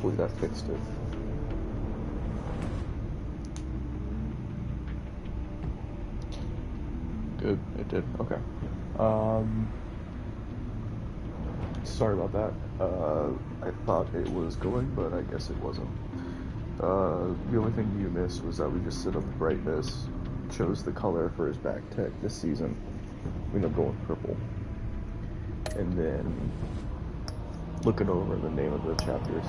hopefully that fixed it. Good, it did. Okay. Sorry about that. I thought it was going, but I guess it wasn't. The only thing you missed was that we just set up the brightness, chose the color for his back tech this season. We end up going purple. And then looking over the name of the chapters.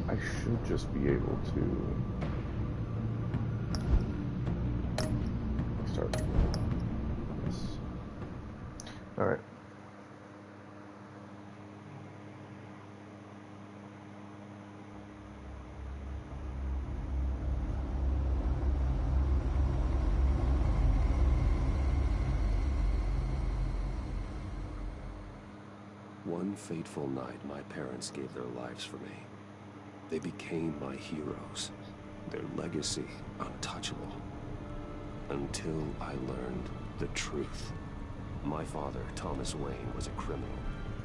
I should just be able to start this. Alright. One fateful night, my parents gave their lives for me. They became my heroes, their legacy untouchable. Until I learned the truth. My father, Thomas Wayne, was a criminal.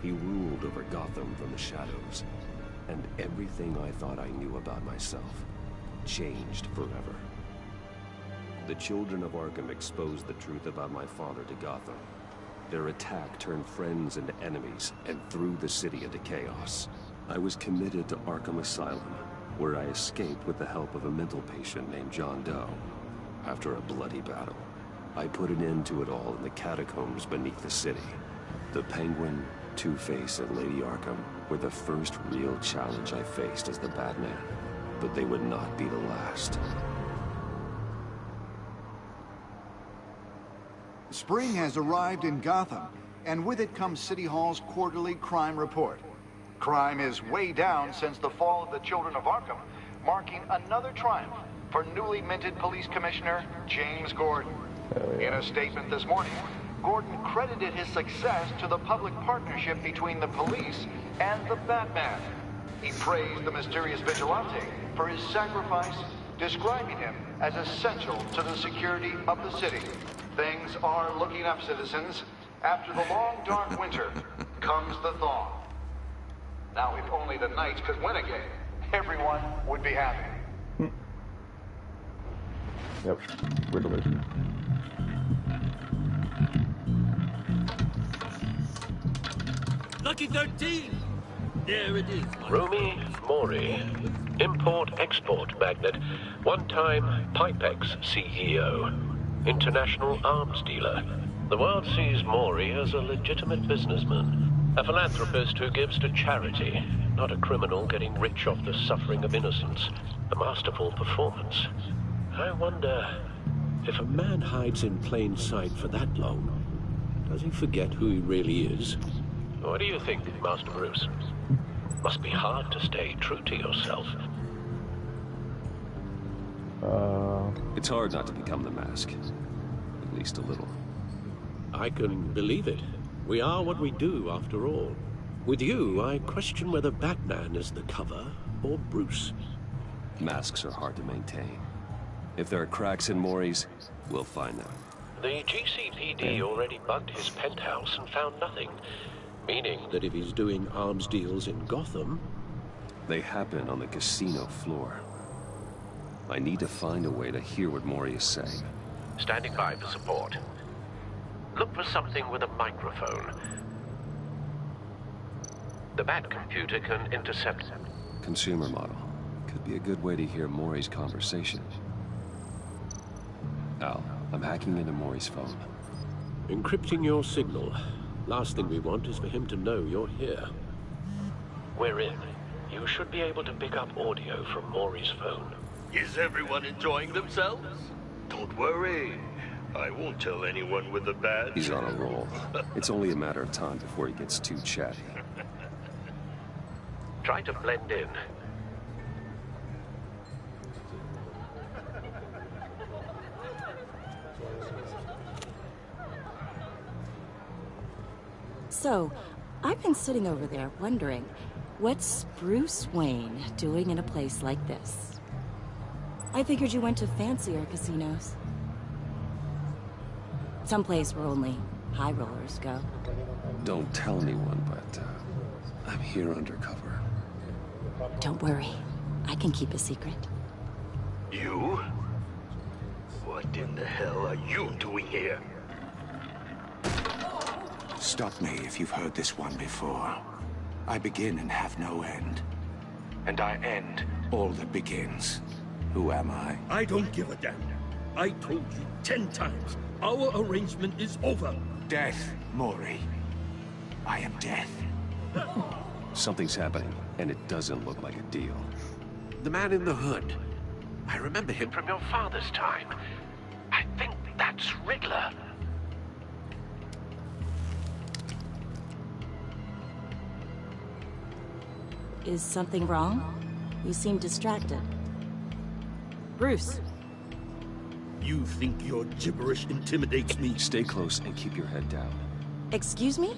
He ruled over Gotham from the shadows. And everything I thought I knew about myself changed forever. The children of Arkham exposed the truth about my father to Gotham. Their attack turned friends into enemies and threw the city into chaos. I was committed to Arkham Asylum, where I escaped with the help of a mental patient named John Doe. After a bloody battle, I put an end to it all in the catacombs beneath the city. The Penguin, Two-Face, and Lady Arkham were the first real challenge I faced as the Batman, but they would not be the last. Spring has arrived in Gotham, and with it comes City Hall's quarterly crime report. Crime is way down since the fall of the Children of Arkham, marking another triumph for newly minted Police Commissioner James Gordon. In a statement this morning, Gordon credited his success to the public partnership between the police and the Batman. He praised the mysterious vigilante for his sacrifice, describing him as essential to the security of the city. Things are looking up, citizens. After the long, dark winter comes the thaw. Now, if only the Knights could win again, everyone would be happy. Yep, we're delivered. Lucky 13! There it is. Rumi Mori, import-export magnate, one-time Pipex CEO, international arms dealer. The world sees Mori as a legitimate businessman, a philanthropist who gives to charity, not a criminal getting rich off the suffering of innocence. A masterful performance. I wonder, if a man hides in plain sight for that long, does he forget who he really is? What do you think, Master Bruce? Must be hard to stay true to yourself. It's hard not to become the Mask. At least a little. I can believe it. We are what we do, after all. With you, I question whether Batman is the cover, or Bruce. Masks are hard to maintain. If there are cracks in Mori's, we'll find them. The GCPD already bugged his penthouse and found nothing. Meaning that if he's doing arms deals in Gotham... They happen on the casino floor. I need to find a way to hear what Mori is saying. Standing by for support. Look for something with a microphone. The Bat computer can intercept... Consumer model. Could be a good way to hear Mori's conversation. Al, I'm hacking into Mori's phone. Encrypting your signal. Last thing we want is for him to know you're here. We're in. You should be able to pick up audio from Mori's phone. Is everyone enjoying themselves? Don't worry. I won't tell anyone with the badge. He's on a roll. It's only a matter of time before he gets too chatty. Try to blend in. So, I've been sitting over there wondering, what's Bruce Wayne doing in a place like this? I figured you went to fancier casinos. Someplace where only high rollers go. Don't tell anyone, but I'm here undercover. Don't worry. I can keep a secret. You? What in the hell are you doing here? Stop me if you've heard this one before. I begin and have no end. And I end all that begins. Who am I? I don't give a damn. I told you 10 times. Our arrangement is over. Death, Mori. I am death. Something's happening, and it doesn't look like a deal. The man in the hood. I remember him from your father's time. I think that's Riddler. Is something wrong? You seem distracted. Bruce. You think your gibberish intimidates me? Stay close and keep your head down. Excuse me?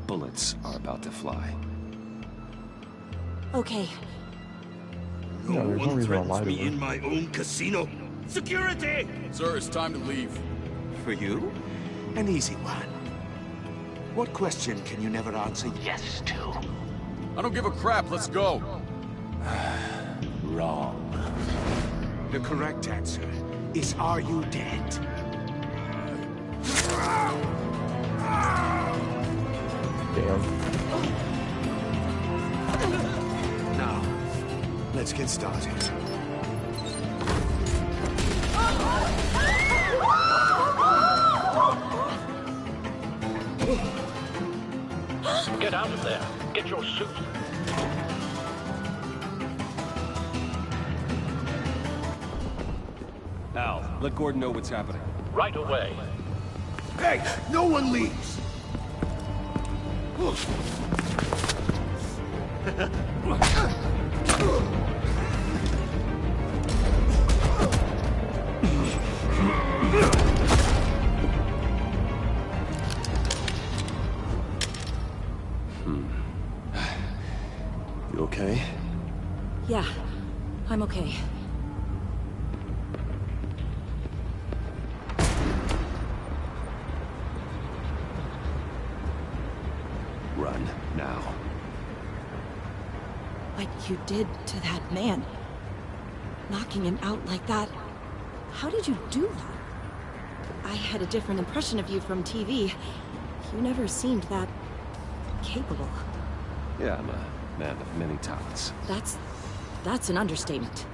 Bullets are about to fly. Okay. Yeah, there's no reason to threatens lie to me her. in my own casino. Security! Sir, it's time to leave. For you? An easy one. What question can you never answer yes to? I don't give a crap, let's go. Wrong. The correct answer is, are you dead? Damn. Now, let's get started. Get out of there. Get your suit. Al, let Gordon know what's happening. Right away. Hey, no one leaves! You okay? Yeah, I'm okay. Run, now. What you did to that man. Knocking him out like that. How did you do that? I had a different impression of you from TV. You never seemed that capable. Yeah, I'm a man of many talents. That's an understatement.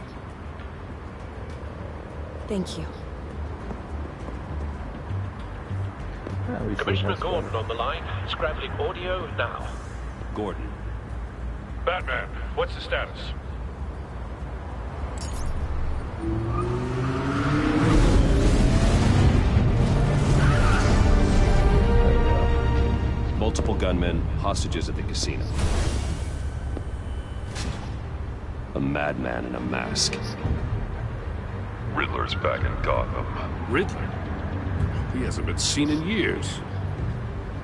Thank you. Yeah, we should Commissioner have Gordon on the line. Scrambling audio now. Gordon. Batman, what's the status? Multiple gunmen, hostages at the casino. A madman in a mask. Riddler's back in Gotham. Riddler? He hasn't been seen in years.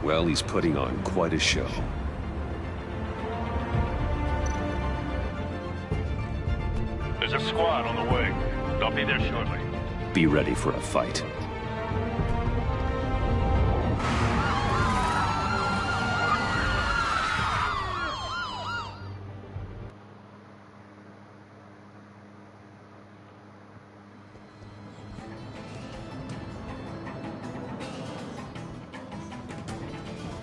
Well, he's putting on quite a show. There's a squad on the way. They'll be there shortly. Be ready for a fight.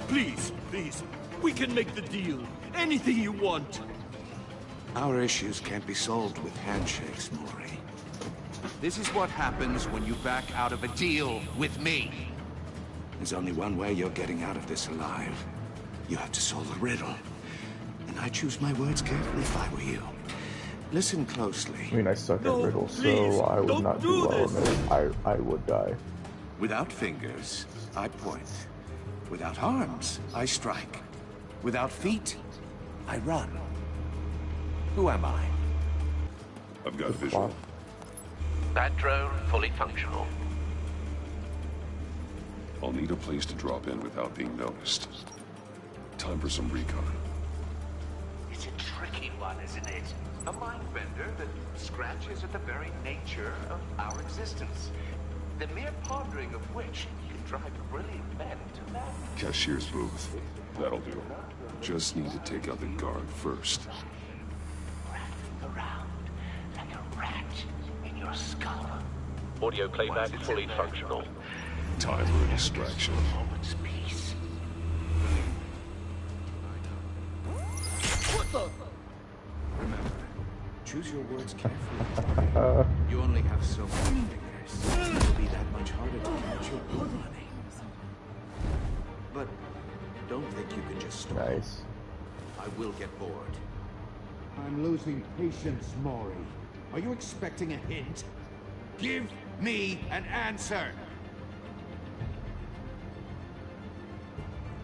Please, please, we can make the deal. Anything you want. Our issues can't be solved with handshakes, Mori. This is what happens when you back out of a deal with me. There's only one way you're getting out of this alive. You have to solve the riddle. And I choose my words carefully if I were you. Listen closely. I mean, I suck No, at riddles, please, so I would don't not do do well in this. it. I would die. Without fingers, I point. Without arms, I strike. Without feet, I run. Who am I? I've got visual. Wow. That drone fully functional. I'll need a place to drop in without being noticed. Time for some recon. It's a tricky one, isn't it? A mind bender that scratches at the very nature of our existence. The mere pondering of which can drive brilliant men to that. Cashier's booth. That'll do. Just need to take out the guard first. Rattling around like a rat in your skull. Audio playback fully functional. Time for a distraction. Moment's peace. What the? Remember, choose your words carefully. You only have so many fingers. It will be that much harder to catch your blood money. But don't think you can just stop. Nice. I will get bored. I'm losing patience, Maury. Are you expecting a hint? Give me an answer!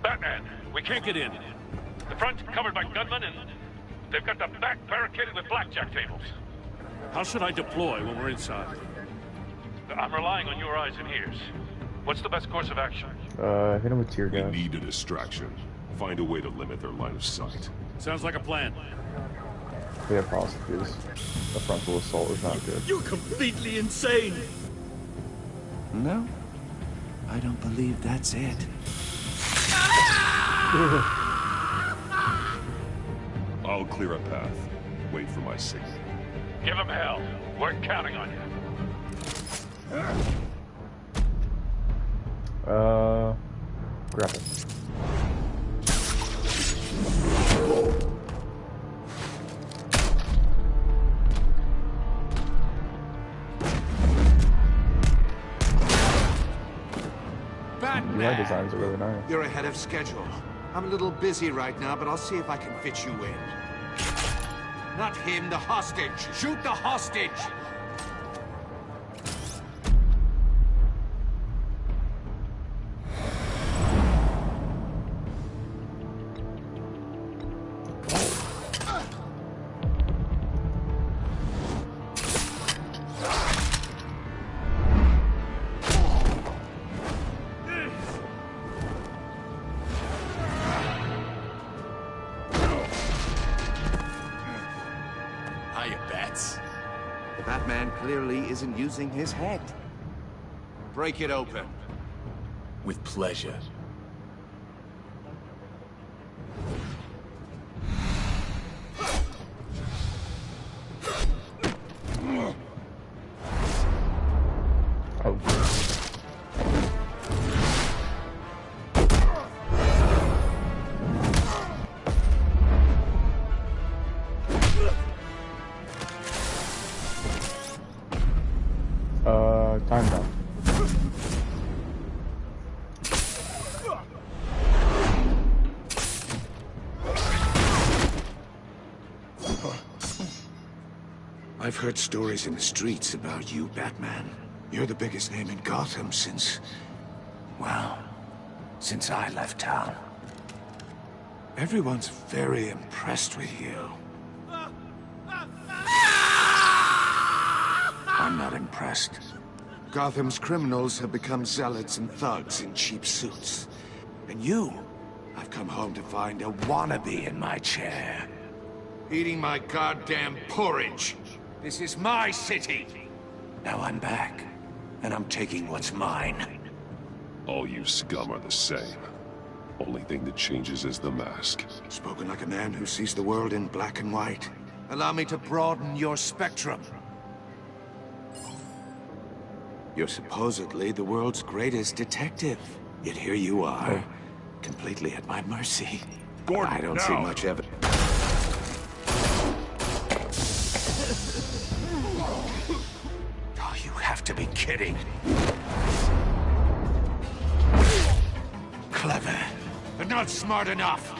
Batman, we can't get in. The front's covered by gunmen, and they've got the back barricaded with blackjack tables. How should I deploy when we're inside? I'm relying on your eyes and ears. What's the best course of action? Hit him with tear We gas. need a distraction. Find a way to limit their line of sight. Sounds like a plan. We have hostages. A frontal assault is not good. You're completely insane! No, I don't believe that's it. I'll clear a path. Wait for my signal. Give them hell. We're counting on you. Grapple. Batman! UI designs are really nice. You're ahead of schedule. I'm a little busy right now, but I'll see if I can fit you in. Not him, the hostage! Shoot the hostage! Batman clearly isn't using his head. Break it open. With pleasure. Time down. I've heard stories in the streets about you, Batman. You're the biggest name in Gotham since... well, since I left town. Everyone's very impressed with you. I'm not impressed. Gotham's criminals have become zealots and thugs in cheap suits. And you, I've come home to find a wannabe in my chair. Eating my goddamn porridge. This is my city. Now I'm back, and I'm taking what's mine. All you scum are the same. Only thing that changes is the mask. Spoken like a man who sees the world in black and white. Allow me to broaden your spectrum. You're supposedly the world's greatest detective. Yet here you are, completely at my mercy. Gordon, I don't see much evidence. Oh, you have to be kidding. Clever, but not smart enough.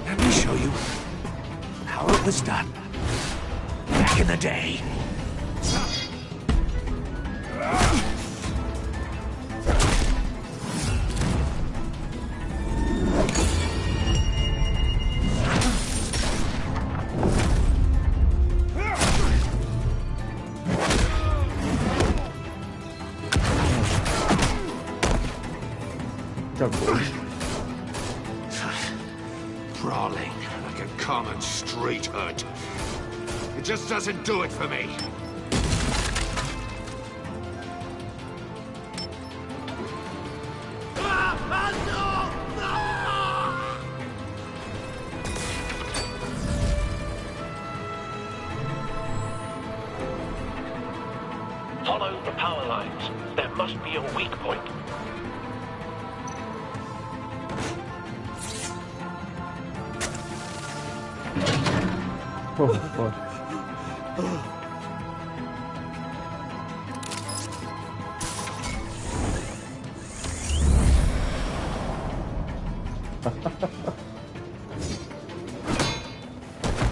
Let me show you how it was done. Back in the day. Brawling like a common street hood. It just doesn't do it for me. Follow the power lines. There must be a weak point. Oh, fuck.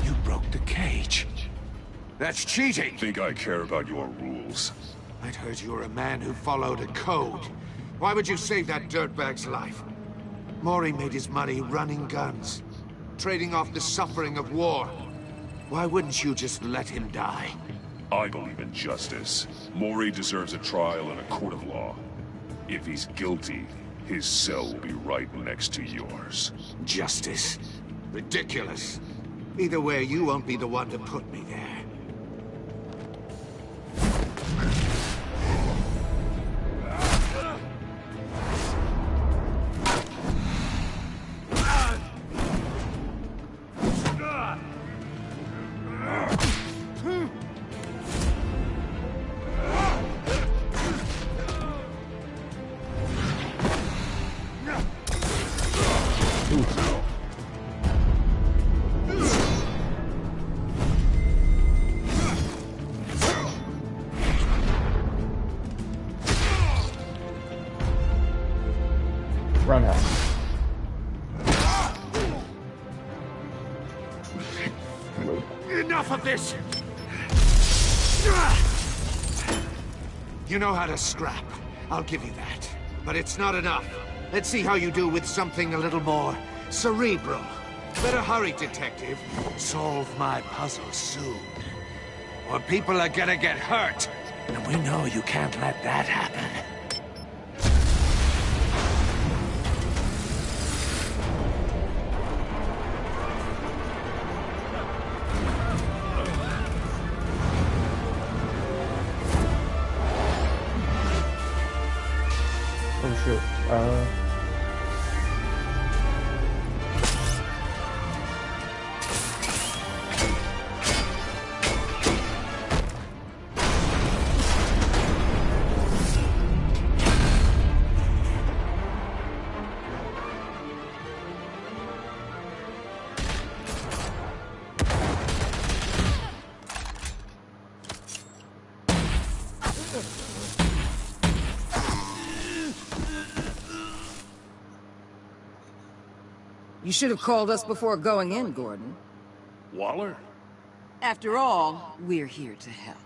You broke the cage. That's cheating! Think I care about your rules? I'd heard you were a man who followed a code. Why would you save that dirtbag's life? Maury made his money running guns, trading off the suffering of war. Why wouldn't you just let him die? I believe in justice. Maury deserves a trial in a court of law. If he's guilty, his cell will be right next to yours. Justice? Ridiculous. Either way, you won't be the one to put me there. Roundhouse. Enough of this! You know how to scrap. I'll give you that. But it's not enough. Let's see how you do with something a little more cerebral. Better hurry, detective. Solve my puzzle soon. Or people are gonna get hurt. And we know you can't let that happen. Oh shit. You should have called us before going in, Gordon. Waller? After all, we're here to help.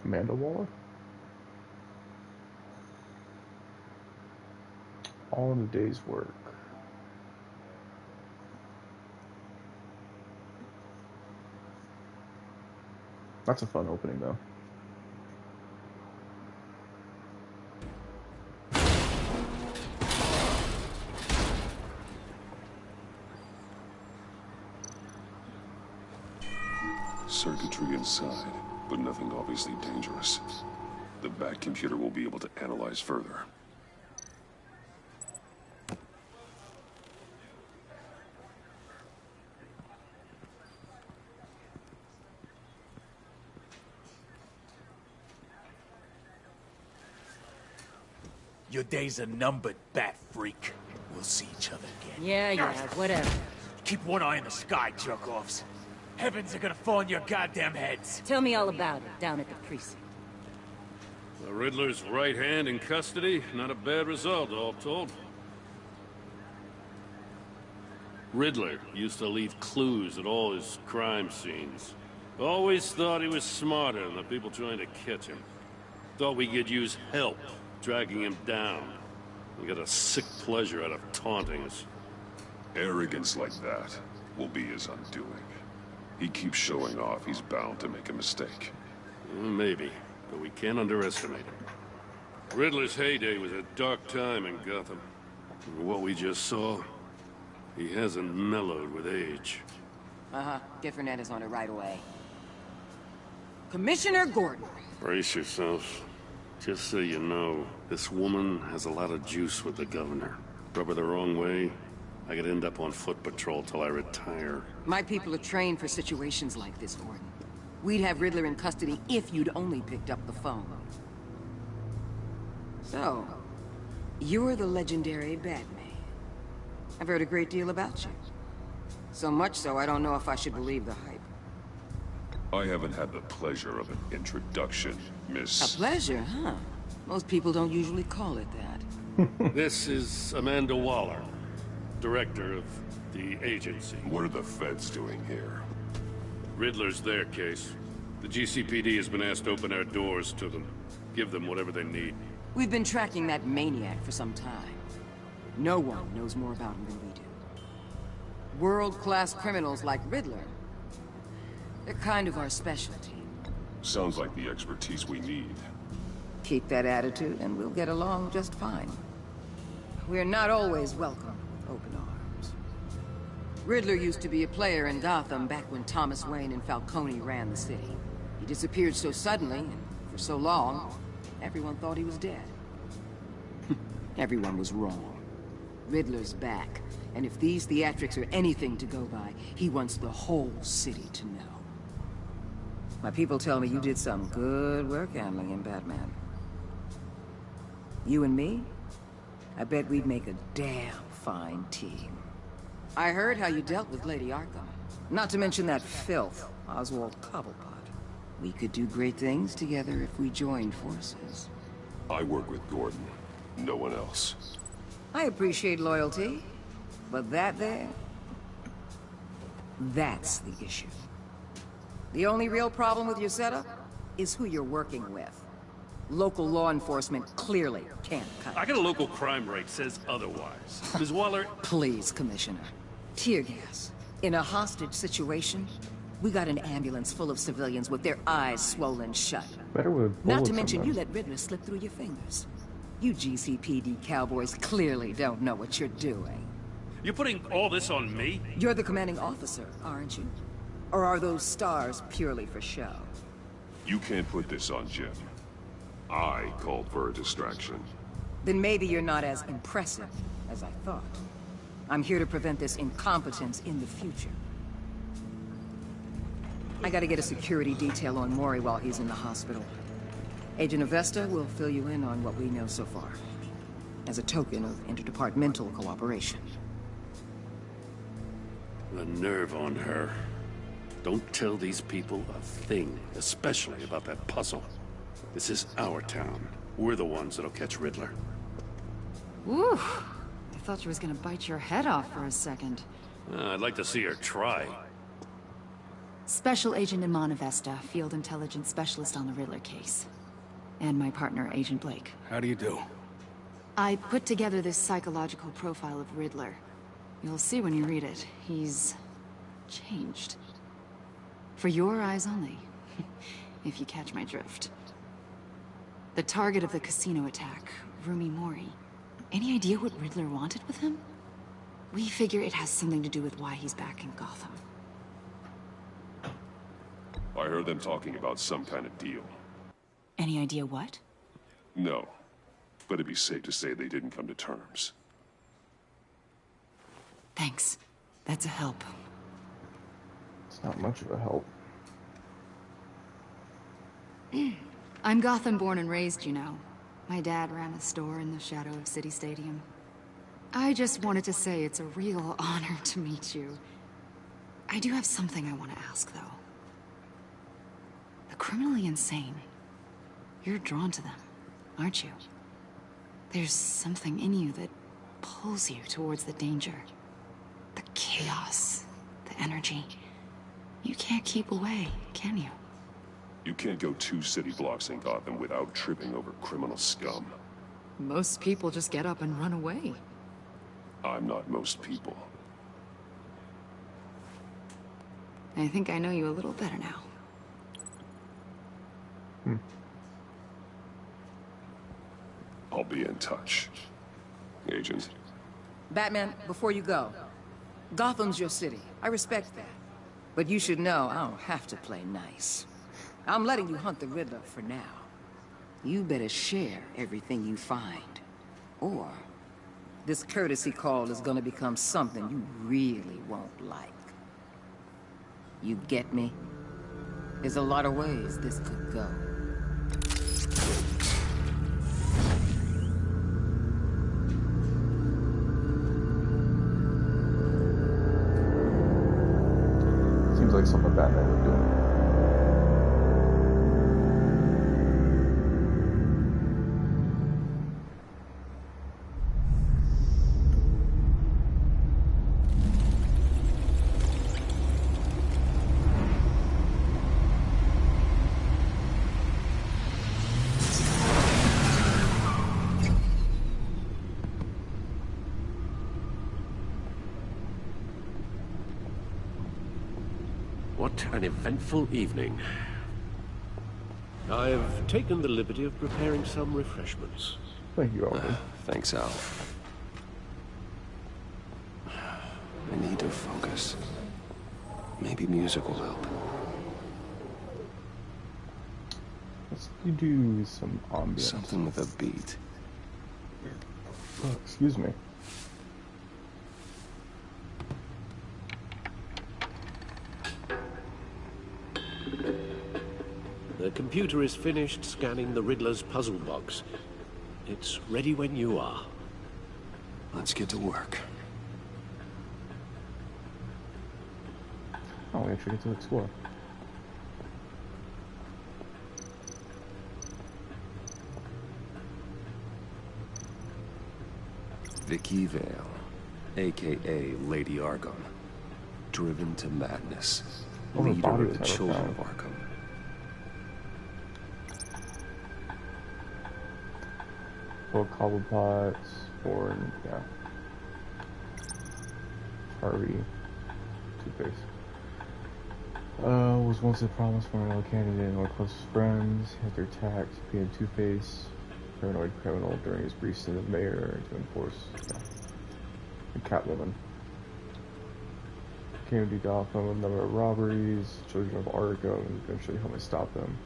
Amanda Waller? All in a day's work. That's a fun opening, though. Circuitry inside, but nothing obviously dangerous. The back computer will be able to analyze further. Your days are numbered, bat freak. We'll see each other again. Yeah, whatever. Keep one eye in the sky, jerk-offs. Heavens are gonna fall on your goddamn heads. Tell me all about it down at the precinct. The Riddler's right hand in custody. Not a bad result, all told. Riddler used to leave clues at all his crime scenes. Always thought he was smarter than the people trying to catch him. Thought we could use help dragging him down. We got a sick pleasure out of taunting us. Arrogance like that will be his undoing. He keeps showing off, he's bound to make a mistake. Maybe, but we can't underestimate him. Riddler's heyday was a dark time in Gotham. And what we just saw, he hasn't mellowed with age. Get Fernandez on it right away. Commissioner Gordon. Brace yourself. Just so you know, this woman has a lot of juice with the governor. Rub her the wrong way, I could end up on foot patrol till I retire. My people are trained for situations like this, Gordon. We'd have Riddler in custody if you'd only picked up the phone. So, you're the legendary Batman. I've heard a great deal about you. So much so, I don't know if I should believe the hype. I haven't had the pleasure of an introduction, Miss... A pleasure, huh? Most people don't usually call it that. This is Amanda Waller, director of the agency. What are the feds doing here? Riddler's their case. The GCPD has been asked to open our doors to them. Give them whatever they need. We've been tracking that maniac for some time. No one knows more about him than we do. World-class criminals like Riddler. They're kind of our specialty. Sounds like the expertise we need. Keep that attitude and we'll get along just fine. We're not always welcome with open arms. Riddler used to be a player in Gotham back when Thomas Wayne and Falcone ran the city. He disappeared so suddenly and for so long, everyone thought he was dead. Everyone was wrong. Riddler's back, and if these theatrics are anything to go by, he wants the whole city to know. My people tell me you did some good work handling him, Batman. You and me? I bet we'd make a damn fine team. I heard how you dealt with Lady Arkham. Not to mention that filth, Oswald Cobblepot. We could do great things together if we joined forces. I work with Gordon. No one else. I appreciate loyalty, but that there... that's the issue. The only real problem with your setup is who you're working with. Local law enforcement clearly can't cut it. I got a local crime rate says otherwise. Ms. Waller... Please, Commissioner. Tear gas. In a hostage situation, we got an ambulance full of civilians with their eyes swollen shut. Better with Not bullets to mention on you them. let Riddler slip through your fingers. You GCPD cowboys clearly don't know what you're doing. You're putting all this on me? You're the commanding officer, aren't you? Or are those stars purely for show? You can't put this on Jim. I called for a distraction. Then maybe you're not as impressive as I thought. I'm here to prevent this incompetence in the future. I gotta get a security detail on Maury while he's in the hospital. Agent Avesta will fill you in on what we know so far, as a token of interdepartmental cooperation. The nerve on her. Don't tell these people a thing, especially about that puzzle. This is our town. We're the ones that'll catch Riddler. Woo! I thought you was gonna bite your head off for a second. I'd like to see her try. Special Agent Iman Avesta, Field Intelligence Specialist on the Riddler case. And my partner, Agent Blake. How do you do? I put together this psychological profile of Riddler. You'll see when you read it. He's... changed. For your eyes only, if you catch my drift. The target of the casino attack, Rumi Mori. Any idea what Riddler wanted with him? We figure it has something to do with why he's back in Gotham. I heard them talking about some kind of deal. Any idea what? No, but it'd be safe to say they didn't come to terms. Thanks. That's a help. It's not much of a help. I'm Gotham born and raised, you know. My dad ran a store in the shadow of City Stadium. I just wanted to say it's a real honor to meet you. I do have something I want to ask, though. The criminally insane. You're drawn to them, aren't you? There's something in you that pulls you towards the danger. The chaos, the energy. You can't keep away, can you? You can't go 2 city blocks in Gotham without tripping over criminal scum. Most people just get up and run away. I'm not most people. I think I know you a little better now. I'll be in touch. Agent. Batman, before you go, Gotham's your city. I respect that. But you should know I don't have to play nice. I'm letting you hunt the Riddler for now. You better share everything you find. Or this courtesy call is gonna become something you really won't like. You get me? There's a lot of ways this could go. Seems like something Batman would do. What an eventful evening. I've taken the liberty of preparing some refreshments. Thank you, Alfred. Thanks, Al. I need to focus. Maybe music will help. Let's do some ambience. Something with a beat. Oh, excuse me. The computer is finished scanning the Riddler's puzzle box. It's ready when you are. Let's get to work. Oh, we actually get to explore. Vicky Vale, a.k.a. Lady Arkham. Driven to madness. Oh, her Leader body of was the never Children found. of Arkham. Full Cobblepots, Born, yeah. Harvey, Two-Face. Was once a promised formula candidate and one of closest friends. After attacked, became Two-Face, paranoid criminal during his brief stint as mayor to enforce, and Catwoman. Came to Gotham with a number of robberies, Children of Arkham, and eventually helped me stop them.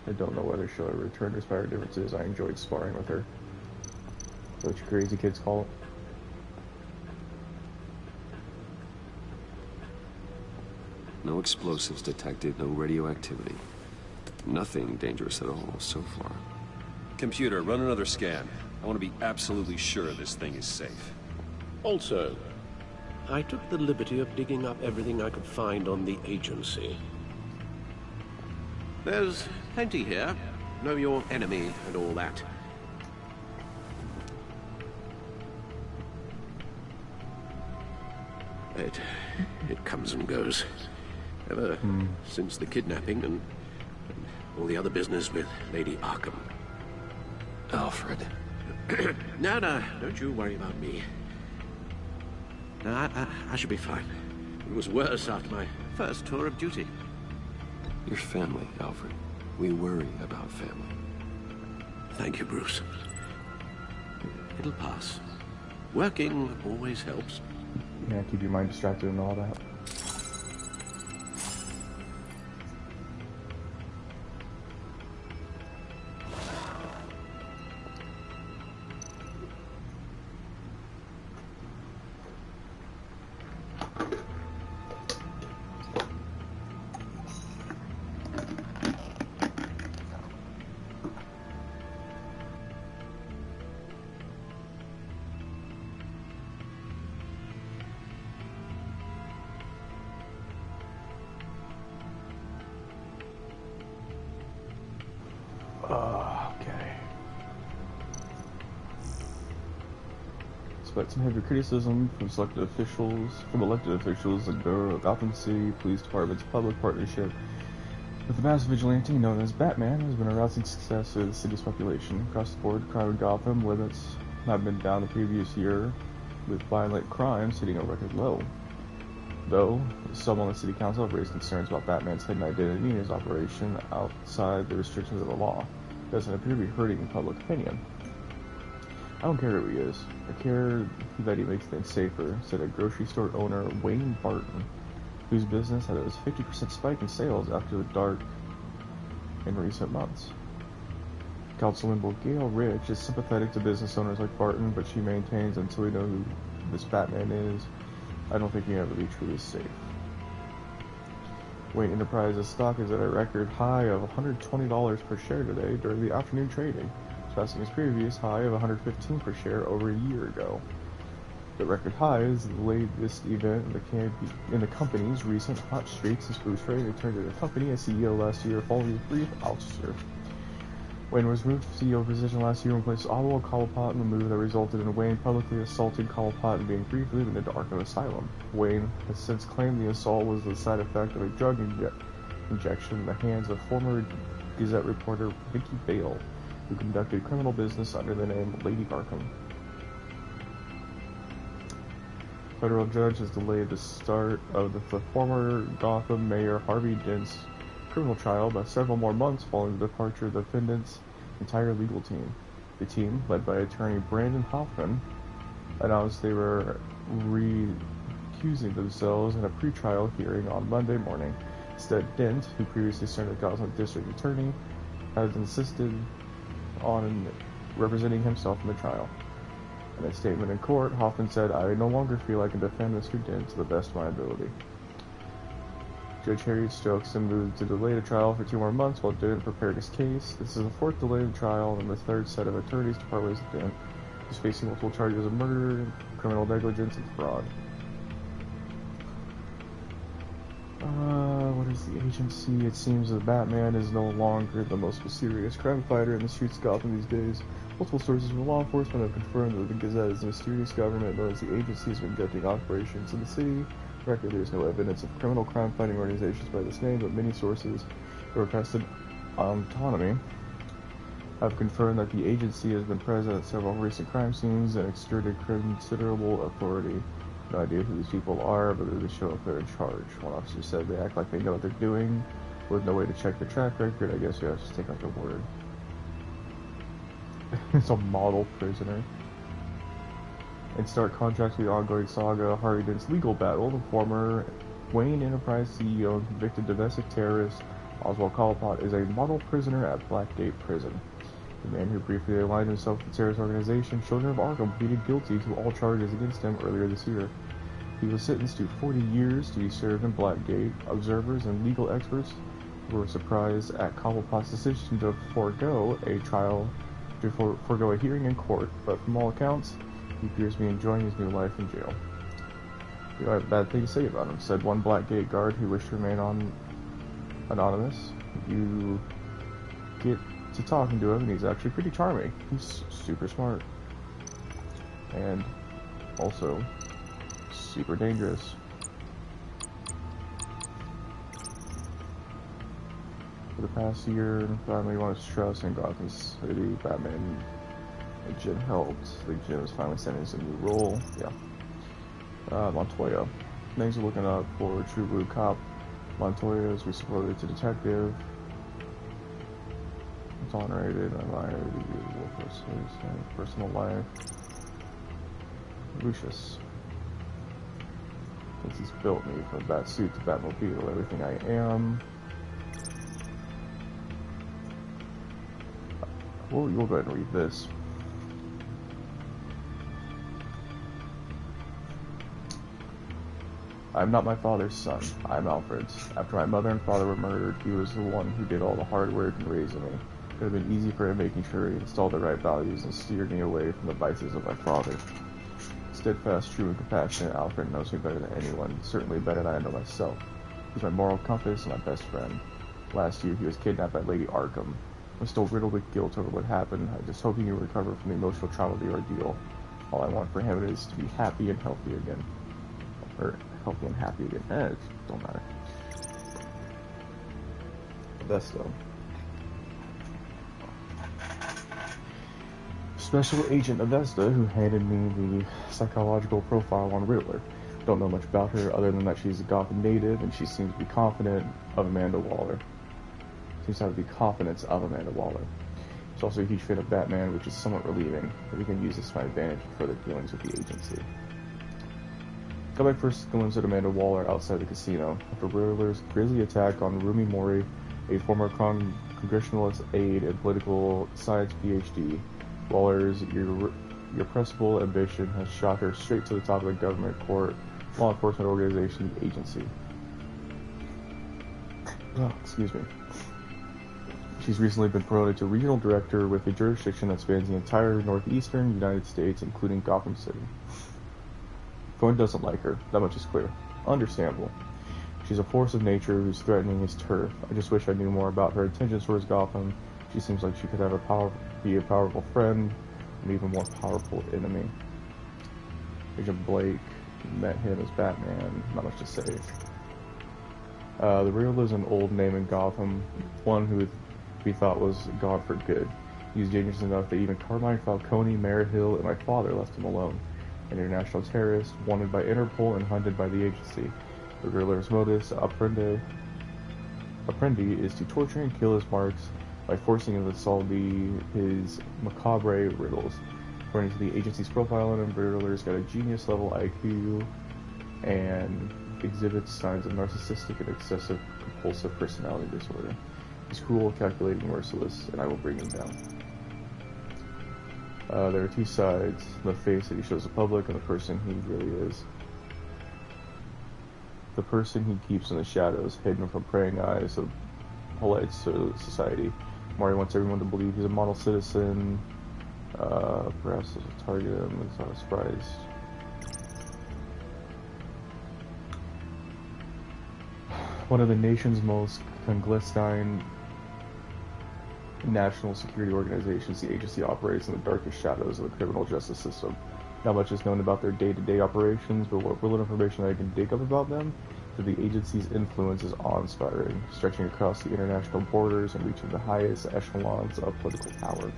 I don't know whether she'll ever return despite our differences. I enjoyed sparring with her. What you crazy kids call it. No explosives detected, no radioactivity. Nothing dangerous at all so far. Computer, run another scan. I want to be absolutely sure this thing is safe. Also, I took the liberty of digging up everything I could find on the agency. There's plenty here. Know your enemy and all that. It comes and goes. Ever since the kidnapping and all the other business with Lady Arkham. Alfred. No, don't you worry about me. No, I should be fine. It was worse after my first tour of duty. Your family, Alfred. We worry about family. Thank you, Bruce. It'll pass. Working always helps. Yeah, keep your mind distracted and all that. Okay. Despite some heavy criticism from elected officials, the Gotham City Police Department's public partnership with the mass vigilante known as Batman has been a rousing success for the city's population. Across the board, crime in Gotham limits have been down the previous year, with violent crime sitting at a record low. Though, some on the city council have raised concerns about Batman's hidden identity and his operation outside the restrictions of the law. It doesn't appear to be hurting public opinion. I don't care who he is. I care that he makes things safer, said a grocery store owner, Wayne Barton, whose business had a 50% spike in sales after the dark in recent months. Councilmember Gail Rich is sympathetic to business owners like Barton, but she maintains until we know who this Batman is, I don't think he ever be truly safe. Wayne Enterprises stock is at a record high of $120 per share today during the afternoon trading, surpassing its previous high of $115 per share over a year ago. The record high is the latest event in the company's recent hot streak since Bruce Wayne returned to the company as CEO last year following his brief ouster. Wayne was removed from CEO position last year and replaced Oswald Cobblepot in a move that resulted in Wayne publicly assaulting Cobblepot and being briefly admitted to Arkham Asylum. Wayne has since claimed the assault was the side effect of a drug injection in the hands of former Gazette reporter Vicky Bale, who conducted criminal business under the name Lady Arkham. Federal judge has delayed the start of the former Gotham Mayor Harvey Dent's criminal trial by several more months following the departure of the defendant's entire legal team. The team, led by attorney Brandon Hoffman, announced they were recusing themselves in a pretrial hearing on Monday morning. Instead, Dent, who previously served as Gotham District Attorney, has insisted on representing himself in the trial. In a statement in court, Hoffman said, "I no longer feel I can defend Mr. Dent to the best of my ability." Judge Harry Stokes then moved to delay the trial for 2 more months while Dent prepared his case. This is the 4th delay of the trial and the 3rd set of attorneys to part ways with Dent, who's facing multiple charges of murder, criminal negligence, and fraud. What is the agency? It seems that Batman is no longer the most mysterious crime fighter in the streets of Gotham these days. Multiple sources from law enforcement have confirmed that the Gazette is a mysterious government known as the agency has been conducting operations in the city. Record, there is no evidence of criminal crime-fighting organizations by this name, but many sources who requested autonomy have confirmed that the agency has been present at several recent crime scenes and exerted considerable authority. No idea who these people are, but they show up they're in charge. One officer said they act like they know what they're doing, with no way to check their track record. I guess you have to take out their word. It's a model prisoner. In stark contrast to the ongoing saga, Harvey Dent's legal battle, the former Wayne Enterprise CEO and convicted domestic terrorist Oswald Cobblepot is a model prisoner at Blackgate Prison. The man who briefly aligned himself with the terrorist organization Children of Arkham pleaded guilty to all charges against him earlier this year. He was sentenced to 40 years to be served in Blackgate. Observers and legal experts were surprised at Cobblepot's decision to forego a hearing in court, but from all accounts, he appears to be enjoying his new life in jail. We don't have a bad thing to say about him, said one Blackgate guard who wished to remain anonymous. You get to talking to him, and he's actually pretty charming. He's super smart. And also super dangerous. For the past year, family wants to trust in Gotham City. Batman Jim helped. Like Jim is finally sending us a new role. Yeah. Montoya. Things are looking up for True Blue Cop. Montoya is supported to detective. Tolerated, admired, usual personal life. Lucius. Since he's built me from Batsuit to Batmobile, everything I am. Well, you'll go ahead and read this. I'm not my father's son. I'm Alfred's. After my mother and father were murdered, he was the one who did all the hard work in raising me. It would have been easy for him making sure he installed the right values and steered me away from the vices of my father. Steadfast, true, and compassionate, Alfred knows me better than anyone, certainly better than I know myself. He's my moral compass and my best friend. Last year, he was kidnapped by Lady Arkham. I'm still riddled with guilt over what happened. I just hope he can recover from the emotional trauma of the ordeal. All I want for him is to be happy and healthy again. Or healthy and happy again. It don't matter. Best though. Special Agent Avesta, who handed me the psychological profile on Riddler. Don't know much about her other than that she's a Gotham native and she seems to be confident of Amanda Waller. Seems to have the confidence of Amanda Waller. She's also a huge fan of Batman, which is somewhat relieving, but we can use this to my advantage for further dealings with the agency. Come back first glimpse at Amanda Waller outside the casino. After Riddler's grisly attack on Rumi Mori, a former congressional aide and political science PhD. Waller's irrepressible ambition has shot her straight to the top of the government court, law enforcement organization, agency. Oh, excuse me. She's recently been promoted to regional director with a jurisdiction that spans the entire northeastern United States, including Gotham City. Thorne doesn't like her, that much is clear. Understandable. She's a force of nature who's threatening his turf. I just wish I knew more about her intentions towards Gotham. She seems like she could have be a powerful friend, an even more powerful enemy. Agent Blake, met him as Batman, not much to say. The Riddler lives an old name in Gotham, one who we thought was gone for good. He was dangerous enough that even Carmine Falcone, Mayor Hill, and my father left him alone. An international terrorist, wanted by Interpol and hunted by the agency. The Riddler's modus operandi is to torture and kill his marks by forcing him to solve his macabre riddles. According to the agency's profile on him, Riddler's got a genius-level IQ and exhibits signs of narcissistic and excessive compulsive personality disorder. He's cruel, calculating, merciless, and I will bring him down. There are two sides, the face that he shows the public and the person he really is. The person he keeps in the shadows, hidden from prying eyes of polite society. Maury wants everyone to believe he's a model citizen. Perhaps as a target him, it's not surprised. One of the nation's most clandestine national security organizations, the agency operates in the darkest shadows of the criminal justice system. Not much is known about their day-to-day operations, but what little information I can dig up about them, that the agency's influence is awe-inspiring, stretching across the international borders and reaching the highest echelons of political power.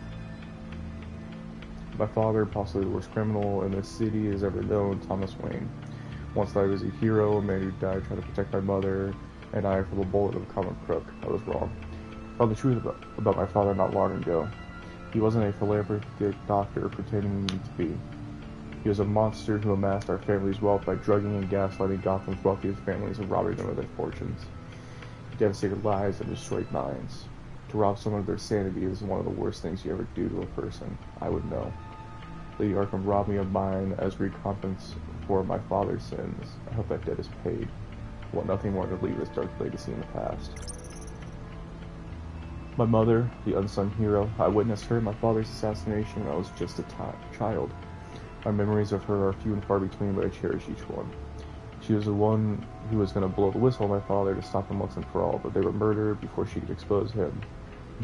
My father, possibly the worst criminal in this city has ever known, Thomas Wayne. Once thought he was a hero, a man who died trying to protect my mother and I from a bullet of a common crook. I was wrong. I found the truth about my father not long ago. He wasn't a philanthropic doctor pretending to be. He was a monster who amassed our family's wealth by drugging and gaslighting Gotham's wealthiest families and robbing them of their fortunes. He devastated lives and destroyed minds. To rob someone of their sanity is one of the worst things you ever do to a person. I would know. Lady Arkham robbed me of mine as recompense for my father's sins. I hope that debt is paid. I want nothing more than to leave this dark legacy in the past. My mother, the unsung hero, I witnessed her in my father's assassination when I was just a child. My memories of her are few and far between, but I cherish each one. She was the one who was going to blow the whistle on my father to stop him once and for all, but they were murdered before she could expose him.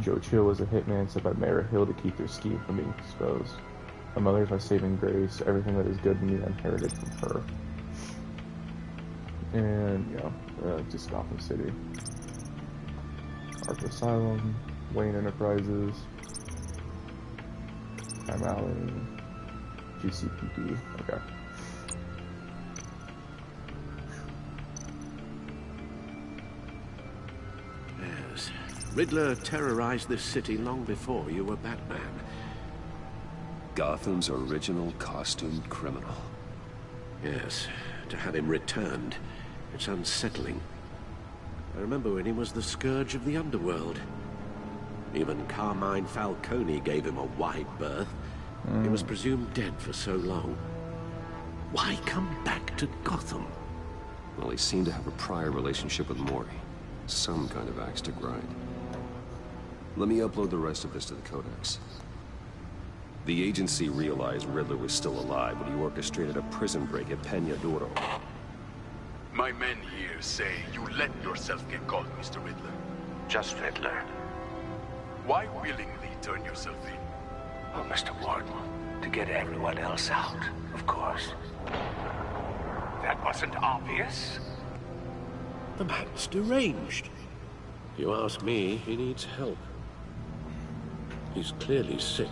Joe Chill was a hitman sent by Mayor Hill to keep their scheme from being exposed. My mother is my saving grace. Everything that is good in me I inherited from her. And, just Gotham City. Arkham Asylum, Wayne Enterprises, Crime Alley, GCPD. Okay. Yes. Riddler terrorized this city long before you were Batman. Gotham's original costumed criminal. Yes. To have him returned, it's unsettling. I remember when he was the scourge of the underworld. Even Carmine Falcone gave him a wide berth. He was presumed dead for so long. Why come back to Gotham? Well, he seemed to have a prior relationship with Maury. Some kind of axe to grind. Let me upload the rest of this to the Codex. The agency realized Riddler was still alive when he orchestrated a prison break at Peña Duro. My men here say you let yourself get caught, Mr. Riddler. Just Riddler. Why willingly turn yourself in? Oh, Mr. Warden, to get everyone else out, of course. That wasn't obvious. The man's deranged. If you ask me, he needs help. He's clearly sick.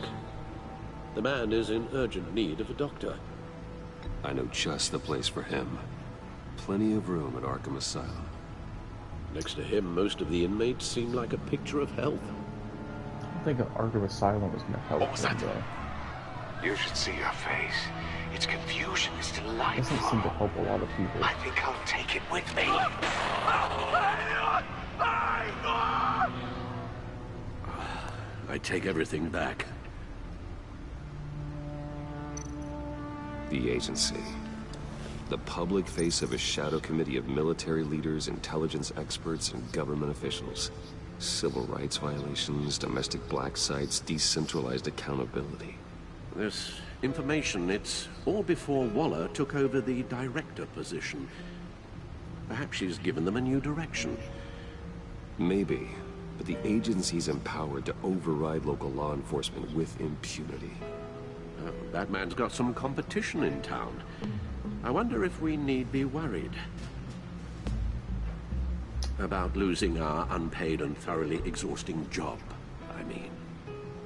The man is in urgent need of a doctor. I know just the place for him. Plenty of room at Arkham Asylum. Next to him, most of the inmates seem like a picture of health. I don't think Arkham Asylum is going to help. What was that? You should see your face. Its confusion is delightful. It doesn't seem to help a lot of people. I think I'll take it with me. I take everything back. The agency. The public face of a shadow committee of military leaders, intelligence experts, and government officials. Civil rights violations, domestic black sites, decentralized accountability. This information, it's all before Waller took over the director position. Perhaps she's given them a new direction. Maybe, but the agency's empowered to override local law enforcement with impunity. That man's got some competition in town. I wonder if we need be worried about losing our unpaid and thoroughly exhausting job, I mean.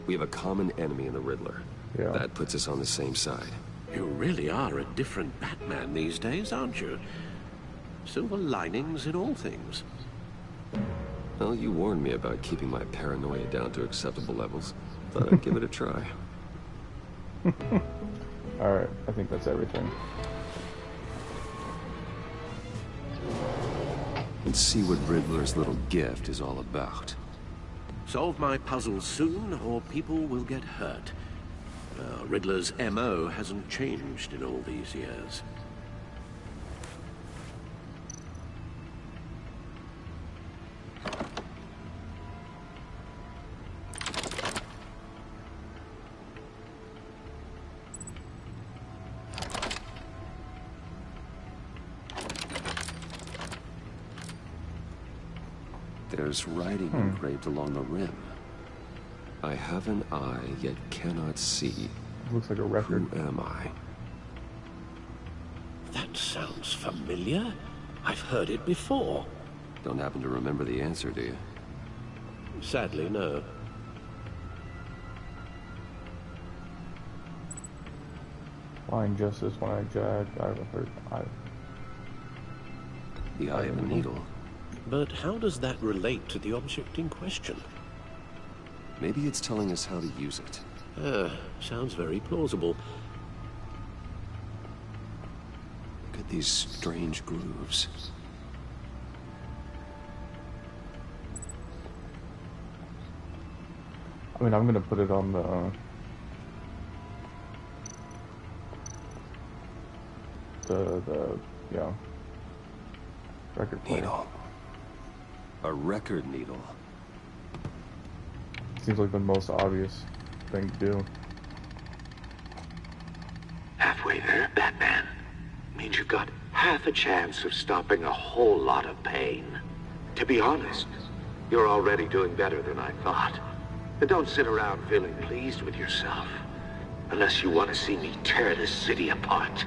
We have a common enemy in the Riddler. Yeah. That puts us on the same side. You really are a different Batman these days, aren't you? Silver linings in all things. Well, you warned me about keeping my paranoia down to acceptable levels. Thought I'd give it a try. Alright, I think that's everything. And see what Riddler's little gift is all about. Solve my puzzles soon, or people will get hurt. Riddler's MO hasn't changed in all these years. There's writing engraved along the rim. I have an eye, yet cannot see. Looks like a record. Who am I? That sounds familiar. I've heard it before. Don't happen to remember the answer, do you? Sadly, no. Find justice when I jag. I haven't heard. The eye of a needle. But how does that relate to the object in question? Maybe it's telling us how to use it. Sounds very plausible. Look at these strange grooves. I mean, I'm gonna put it on the yeah, record player. Needle. A record needle. Seems like the most obvious thing to do. Halfway there, Batman. Means you've got half a chance of stopping a whole lot of pain. To be honest, you're already doing better than I thought. But don't sit around feeling pleased with yourself. Unless you want to see me tear this city apart.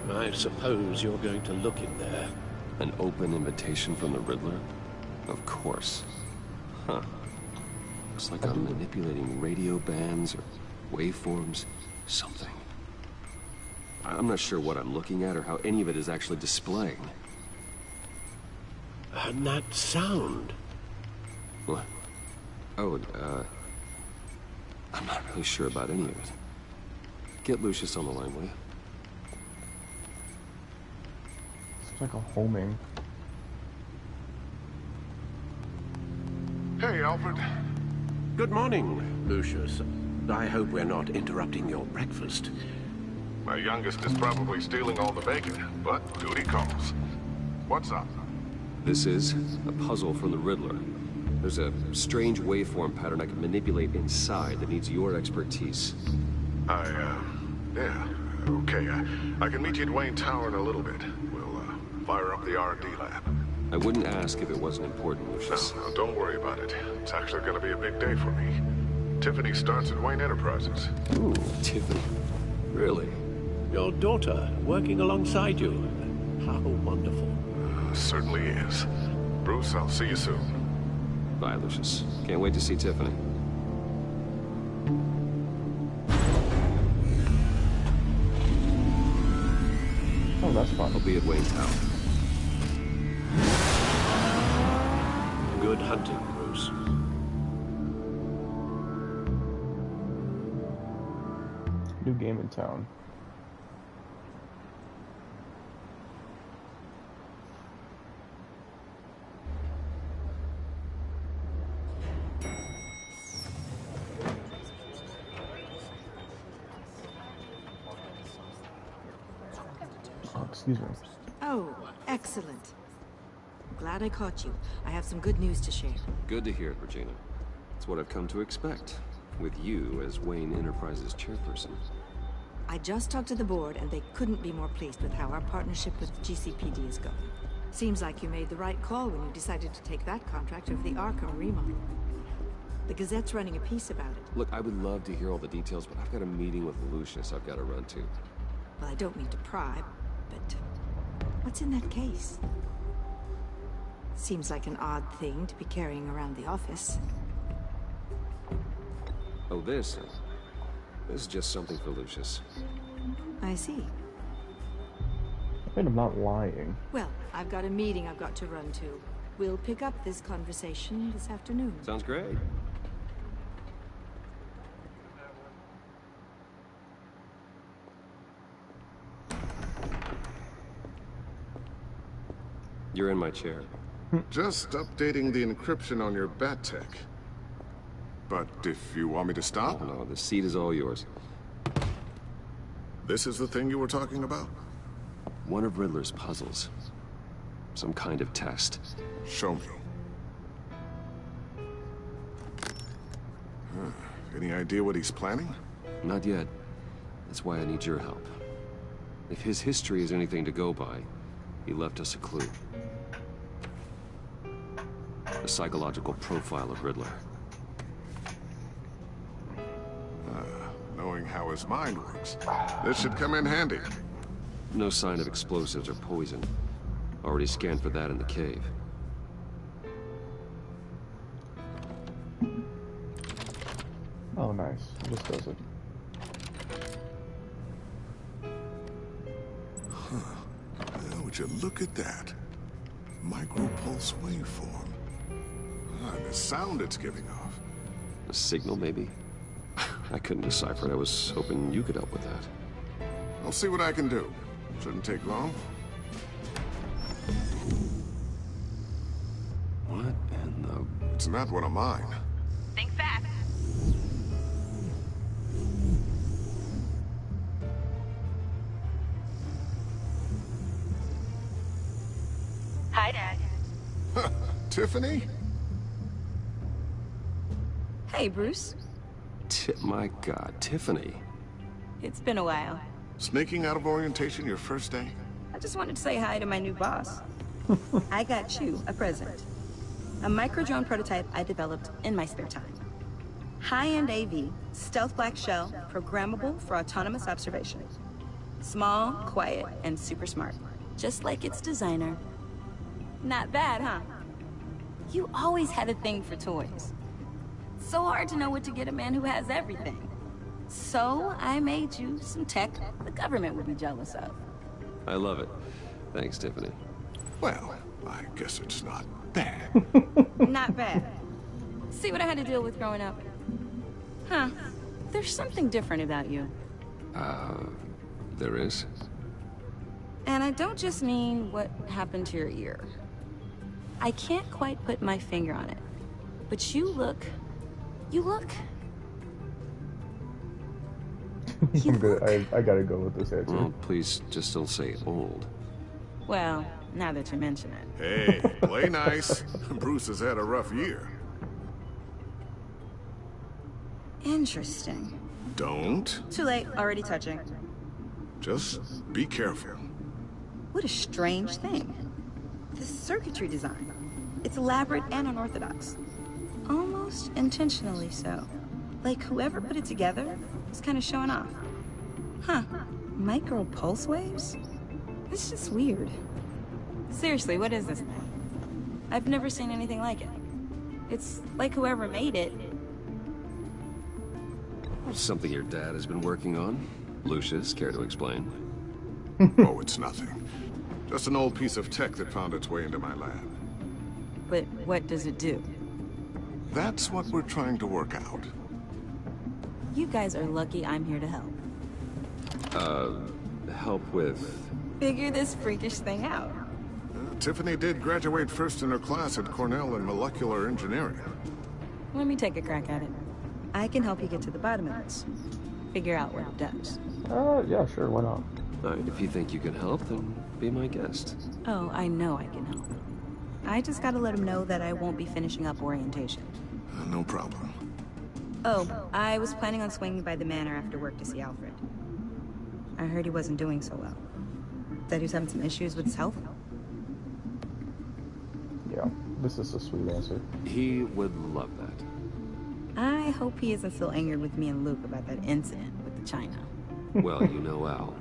I suppose you're going to look in there. An open invitation from the Riddler? Of course. Huh. Looks like I'm manipulating radio bands or waveforms. Something. I'm not sure what I'm looking at or how any of it is actually displaying. And that sound. What? Oh, I'm not really sure about any of it. Get Lucius on the line, will you? It's like a homing. Hey, Alfred. Good morning, Lucius. I hope we're not interrupting your breakfast. My youngest is probably stealing all the bacon, but duty calls. What's up? This is a puzzle from the Riddler. There's a strange waveform pattern I can manipulate inside that needs your expertise. Yeah, okay. I can meet you at Wayne Tower in a little bit. We'll, fire up the R&D lab. I wouldn't ask if it wasn't important, Lucius. No, don't worry about it. It's actually gonna be a big day for me. Tiffany starts at Wayne Enterprises. Ooh, Tiffany. Really? Your daughter working alongside you. How wonderful. Certainly is. Bruce, I'll see you soon. Bye, Lucius. Can't wait to see Tiffany. Oh, that's fun. I'll be at Wayne Tower. Good hunting, Bruce. New game in town. Excuse me. Oh, excellent. Glad I caught you. I have some good news to share. Good to hear it, Regina. It's what I've come to expect, with you as Wayne Enterprises chairperson. I just talked to the board, and they couldn't be more pleased with how our partnership with GCPD is going. Seems like you made the right call when you decided to take that contract over the Arkham remodel. The Gazette's running a piece about it. Look, I would love to hear all the details, but I've got a meeting with Lucius I've got to run to. Well, I don't mean to pry, but what's in that case? Seems like an odd thing to be carrying around the office. Oh, this is just something for Lucius. I see. I mean, I'm not lying. Well, I've got a meeting I've got to run to. We'll pick up this conversation this afternoon. Sounds great. You're in my chair. Just updating the encryption on your bat tech. But if you want me to stop? Oh, no, the seat is all yours. This is the thing you were talking about? One of Riddler's puzzles. Some kind of test. Show me. Any idea what he's planning? Not yet. That's why I need your help. If his history is anything to go by, he left us a clue. A psychological profile of Riddler. Knowing how his mind works, this should come in handy. No sign of explosives or poison. Already scanned for that in the cave. Oh, nice. This does it. Would you look at that? Micropulse waveform. And the sound it's giving off. A signal, maybe? I couldn't decipher it. I was hoping you could help with that. I'll see what I can do. Shouldn't take long. What in the... It's not one of mine. Think fast. Hi, Dad. Tiffany? Hey, Bruce. My God, Tiffany. It's been a while. Sneaking out of orientation your first day? I just wanted to say hi to my new boss. I got you a present. A micro-drone prototype I developed in my spare time. High-end AV, stealth black shell, programmable for autonomous observation. Small, quiet, and super smart. Just like its designer. Not bad, huh? You always had a thing for toys. So hard to know what to get a man who has everything. So I made you some tech the government would be jealous of. I love it. Thanks, Tiffany. Well, I guess it's not bad. Not bad. See what I had to deal with growing up? Huh. There's something different about you. There is? And I don't just mean what happened to your ear. I can't quite put my finger on it. But you look... I gotta go with this answer. Well, please just don't say old. Well, now that you mention it. Hey, play nice. Bruce has had a rough year. Interesting. Don't. Too late, already touching. Just be careful. What a strange thing. The circuitry design. It's elaborate and unorthodox. Almost intentionally so. Like whoever put it together was kind of showing off. Huh. Micro pulse waves? It's just weird. Seriously, what is this thing? I've never seen anything like it. It's like whoever made it. Something your dad has been working on. Lucius, care to explain? Oh, it's nothing. Just an old piece of tech that found its way into my lab. But what does it do? That's what we're trying to work out. You guys are lucky I'm here to help. Help with... Figure this freakish thing out. Tiffany did graduate first in her class at Cornell in molecular engineering. Let me take a crack at it. I can help you get to the bottom of this. Figure out what it does. Yeah, sure, why not? Alright, if you think you can help, then be my guest. Oh, I know I can help. I just gotta let him know that I won't be finishing up orientation. No problem. Oh, I was planning on swinging by the manor after work to see Alfred. I heard he wasn't doing so well. Said he was having some issues with his health. Yeah, this is a sweet answer. He would love that. I hope he isn't still angry with me and Luke about that incident with the china. Well, you know Al.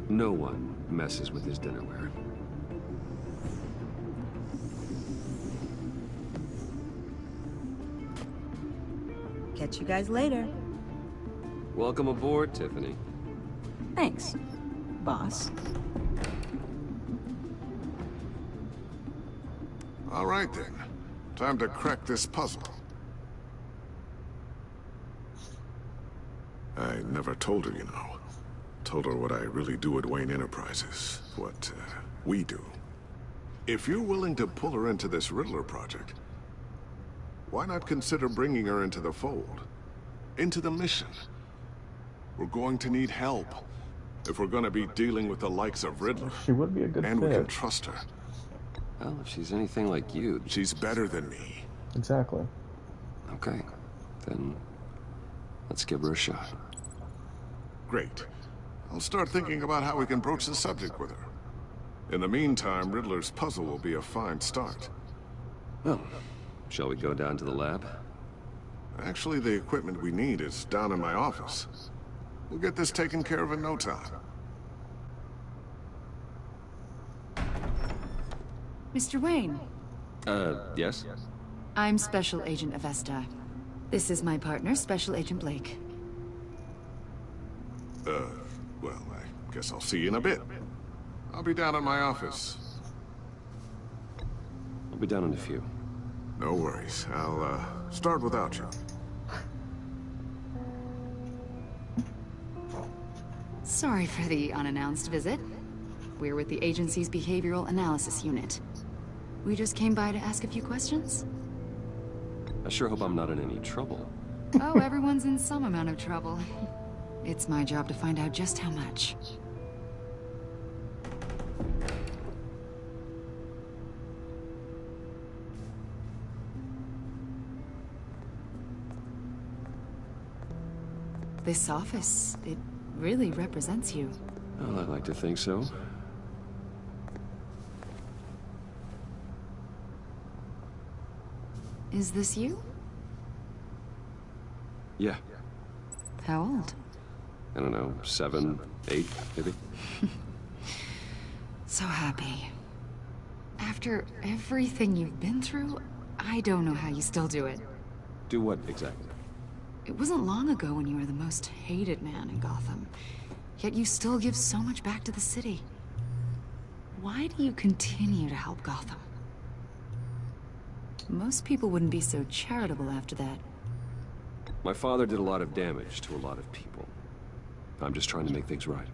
No one messes with his dinnerware. Catch you guys later. Welcome aboard, Tiffany. Thanks, boss. All right then. Time to crack this puzzle. I never told her, you know. Told her what I really do at Wayne Enterprises. What, we do. If you're willing to pull her into this Riddler project, why not consider bringing her into the fold? Into the mission? We're going to need help if we're going to be dealing with the likes of Riddler. She would be a good and fit. we can trust her. Well, if she's anything like you... She's better than me. Exactly. Okay, then let's give her a shot. Great. I'll start thinking about how we can broach the subject with her. In the meantime, Riddler's puzzle will be a fine start. Well, shall we go down to the lab? Actually, the equipment we need is down in my office. We'll get this taken care of in no time. Mr. Wayne. Yes? I'm Special Agent Avesta. This is my partner, Special Agent Blake. Well, I guess I'll see you in a bit. I'll be down at my office. I'll be down in a few. No worries. I'll, start without you. Sorry for the unannounced visit. We're with the agency's Behavioral Analysis Unit. We just came by to ask a few questions. I sure hope I'm not in any trouble. Oh, everyone's in some amount of trouble. It's my job to find out just how much. This office, it really represents you. Well, I'd like to think so. Is this you? Yeah. How old? I don't know, 7, 8, maybe? So happy. After everything you've been through, I don't know how you still do it. Do what, exactly? It wasn't long ago when you were the most hated man in Gotham. Yet you still give so much back to the city. Why do you continue to help Gotham? Most people wouldn't be so charitable after that. My father did a lot of damage to a lot of people. I'm just trying to make things right.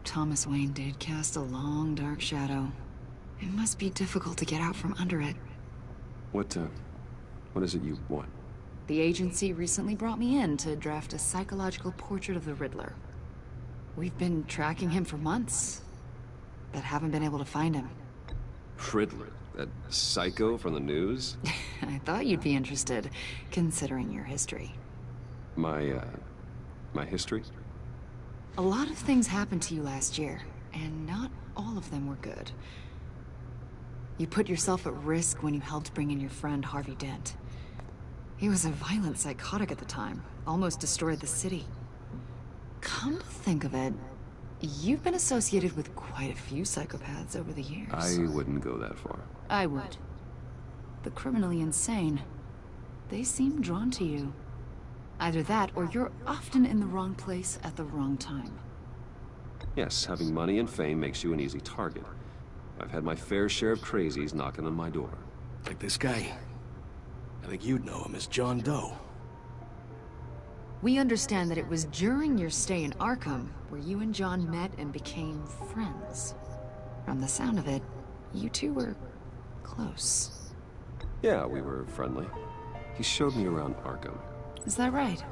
Thomas Wayne did cast a long, dark shadow. It must be difficult to get out from under it. What is it you want? The agency recently brought me in to draft a psychological portrait of the Riddler. We've been tracking him for months, but haven't been able to find him. Riddler? That psycho from the news? I thought you'd be interested, considering your history. My history? A lot of things happened to you last year, and not all of them were good. You put yourself at risk when you helped bring in your friend Harvey Dent. He was a violent psychotic at the time, almost destroyed the city. Come to think of it, you've been associated with quite a few psychopaths over the years. I wouldn't go that far. I would. The criminally insane, they seem drawn to you. Either that, or you're often in the wrong place at the wrong time. Yes, having money and fame makes you an easy target. I've had my fair share of crazies knocking on my door. Like this guy. I think you'd know him as John Doe. We understand that it was during your stay in Arkham where you and John met and became friends. From the sound of it, you two were close. Yeah, we were friendly. He showed me around Arkham. Is that right?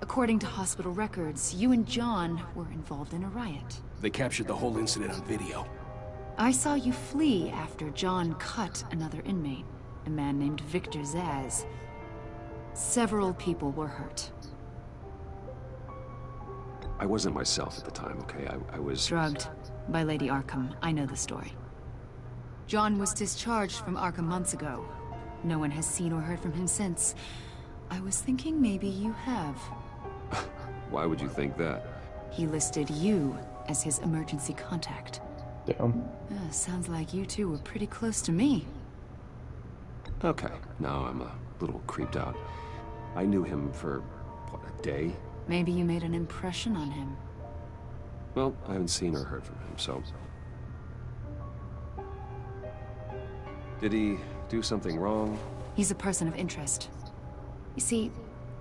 According to hospital records, you and John were involved in a riot. They captured the whole incident on video. I saw you flee after John cut another inmate, a man named Victor Zaz. Several people were hurt. I wasn't myself at the time, okay? I was... Drugged by Lady Arkham. I know the story. John was discharged from Arkham months ago. No one has seen or heard from him since. I was thinking maybe you have. Why would you think that? He listed you as his emergency contact. Damn. Sounds like you two were pretty close to me. Okay, now I'm a little creeped out. I knew him for, what, a day? Maybe you made an impression on him. Well, I haven't seen or heard from him, so... Did he do something wrong? He's a person of interest. You see,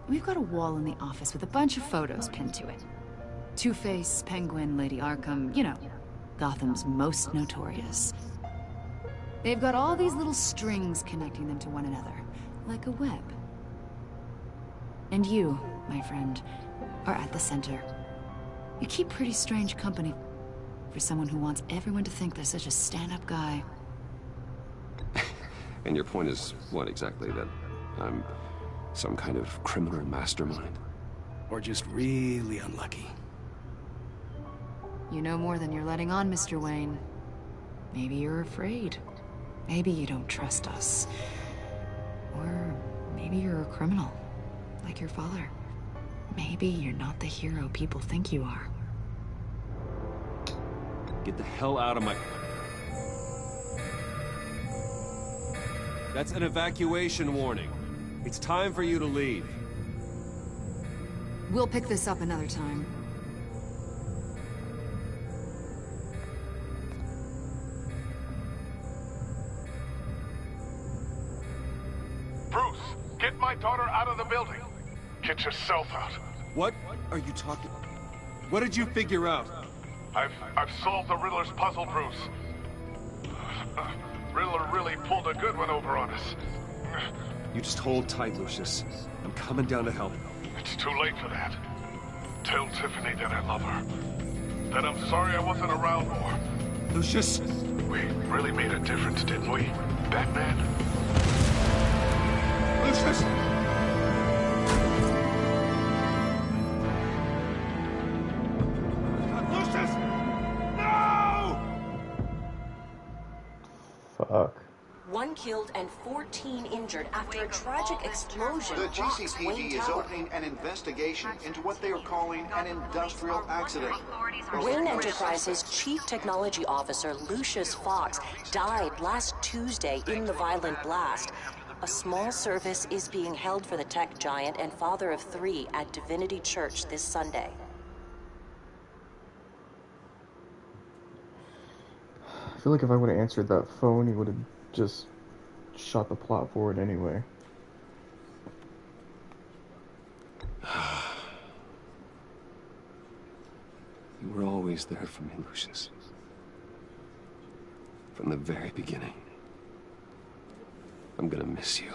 we've got a wall in the office with a bunch of photos pinned to it. Two-Face, Penguin, Lady Arkham, you know, Gotham's most notorious. They've got all these little strings connecting them to one another, like a web. And you, my friend, are at the center. You keep pretty strange company for someone who wants everyone to think they're such a stand-up guy. And your point is, what exactly? That I'm some kind of criminal mastermind? Or just really unlucky. You know more than you're letting on, Mr. Wayne. Maybe you're afraid. Maybe you don't trust us. Or maybe you're a criminal, like your father. Maybe you're not the hero people think you are. Get the hell out of my... That's an evacuation warning. It's time for you to leave. We'll pick this up another time. Bruce, get my daughter out of the building. Get yourself out. What are you talking... What did you figure out? I've solved the Riddler's puzzle, Bruce. Riddler really pulled a good one over on us. You just hold tight, Lucius. I'm coming down to help. It's too late for that. Tell Tiffany that I love her. That I'm sorry I wasn't around more. Lucius! We really made a difference, didn't we, Batman? Lucius! Lucius! No! Fuck. 1 killed and 14 injured after a tragic explosion The rocks GCPD Wayne is Tower. opening an investigation into what they are calling an industrial accident. Wayne Enterprises Chief Technology Officer Lucius Fox died last Tuesday in the violent blast. A small service is being held for the tech giant and father of 3 at Divinity Church this Sunday. I feel like if I would have answered that phone, he would have just shot the plot forward anyway. You were always there for me, Lucius. From the very beginning. I'm gonna miss you.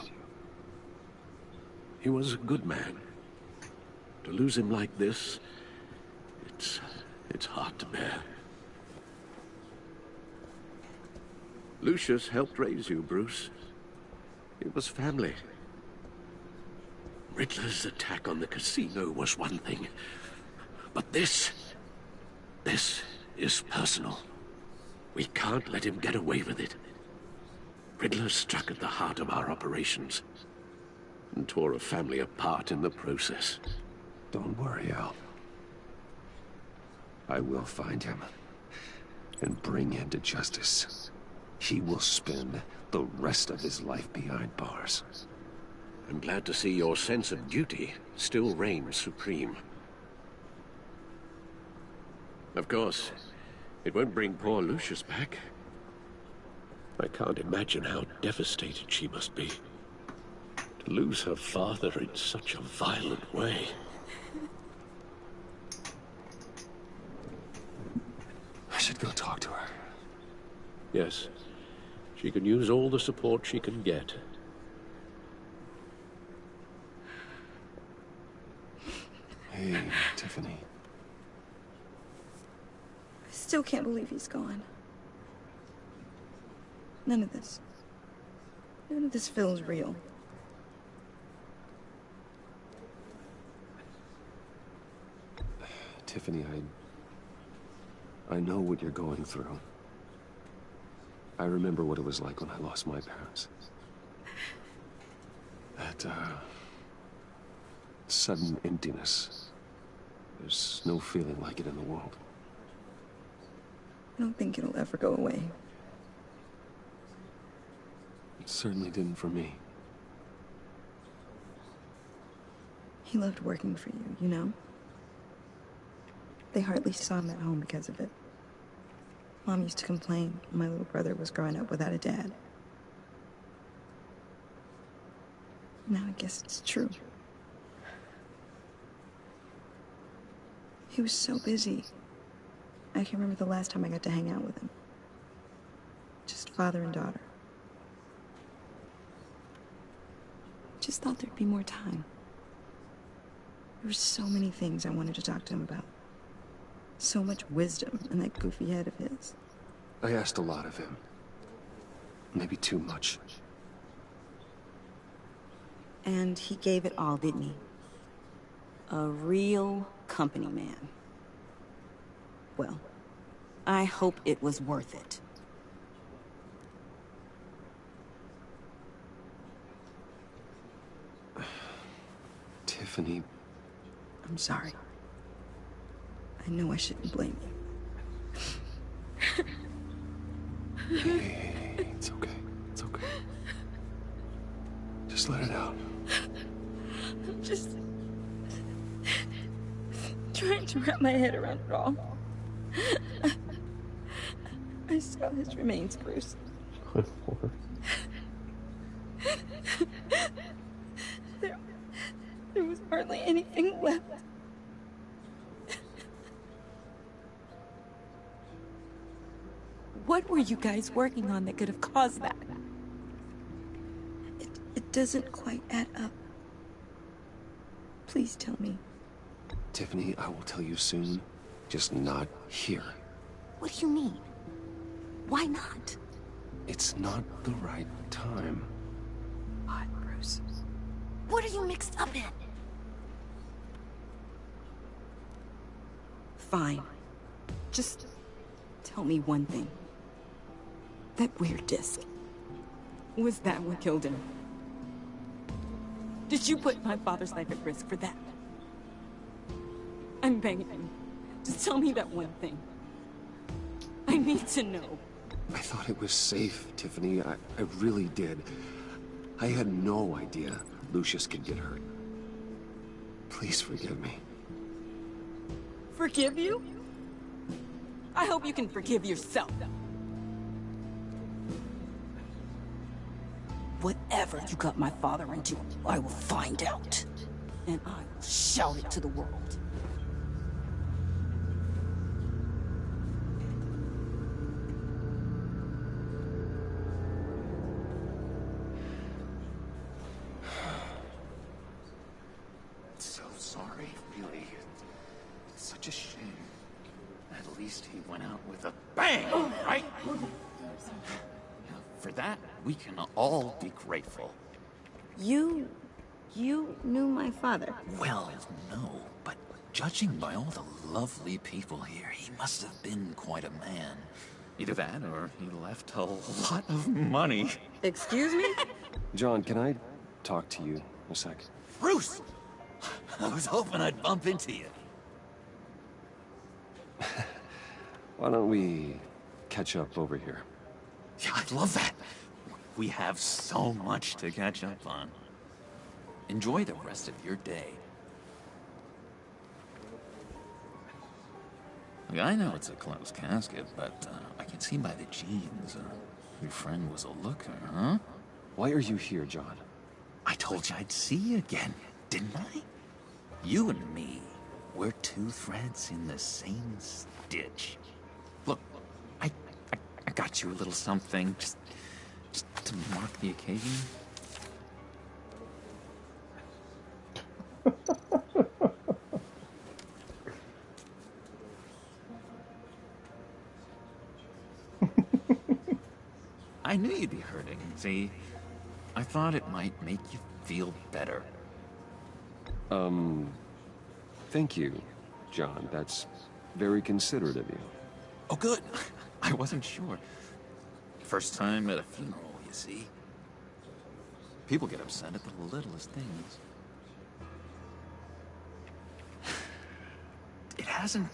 He was a good man. To lose him like this, it's hard to bear. Lucius helped raise you, Bruce. It was family. Riddler's attack on the casino was one thing. But this is personal. We can't let him get away with it. Riddler struck at the heart of our operations and tore a family apart in the process. Don't worry, Al. I will find him and bring him to justice. He will spend the rest of his life behind bars. I'm glad to see your sense of duty still reigns supreme. Of course, it won't bring poor Lucius back. I can't imagine how devastated she must be. To lose her father in such a violent way. I should go talk to her. Yes. She can use all the support she can get. Hey, Tiffany. I still can't believe he's gone. None of this feels real. Tiffany, I know what you're going through. I remember what it was like when I lost my parents. That, sudden emptiness. There's no feeling like it in the world. I don't think it'll ever go away. It certainly didn't for me. He loved working for you, you know? They hardly saw him at home because of it. Mom used to complain my little brother was growing up without a dad. Now I guess it's true. He was so busy. I can remember the last time I got to hang out with him. Just father and daughter. Just thought there'd be more time. There were so many things I wanted to talk to him about. So much wisdom in that goofy head of his. I asked a lot of him. Maybe too much. And he gave it all, didn't he? A real company man. Well, I hope it was worth it. Tiffany... I'm sorry. I know I shouldn't blame you. Hey, it's okay. It's okay. Just let it out. I'm just trying to wrap my head around it all. I saw his remains, Bruce. Good Lord. There was hardly anything left. What were you guys working on that could have caused that? It doesn't quite add up. Please tell me. Tiffany, I will tell you soon. Just not here. What do you mean? Why not? It's not the right time. What, Bruce? What are you mixed up in? Fine. Just tell me one thing. That weird disc. Was that what killed him? Did you put my father's life at risk for that? I'm begging you. Just tell me that one thing. I need to know. I thought it was safe, Tiffany. I really did. I had no idea Lucius could get hurt. Please forgive me. Forgive you? I hope you can forgive yourself. Whatever you got my father into, I will find out. And I will shout it to the world. So sorry, really. It's such a shame. At least he went out with a bang, right? For that, we can all be grateful. You knew my father? Well, no, but judging by all the lovely people here, he must have been quite a man. Either that, or he left a lot of money. Excuse me? John, can I talk to you a sec? Bruce! I was hoping I'd bump into you. Why don't we catch up over here? Yeah, I'd love that. We have so much to catch up on. Enjoy the rest of your day. Look, I know it's a closed casket, but I can see by the jeans your friend was a looker, huh? Why are you here, John? I told you I'd see you again, didn't I? You and me, we're two threads in the same stitch. Look, I got you a little something, just to mark the occasion. I knew you'd be hurting. See, I thought it might make you feel better. Thank you, John. That's very considerate of you. Oh, good. I wasn't sure. First time at a funeral, you see. People get upset at the littlest things. It hasn't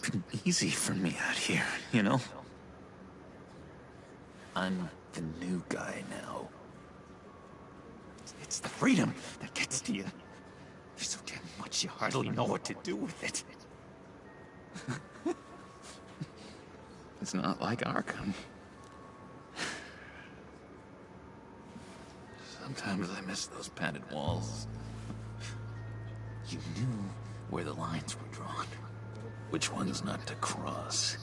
been easy for me out here, you know? I'm the new guy now. It's the freedom that gets to you. There's so damn much you hardly know what to do with it. It's not like Arkham. Sometimes I miss those padded walls. You knew where the lines were drawn. Which ones not to cross.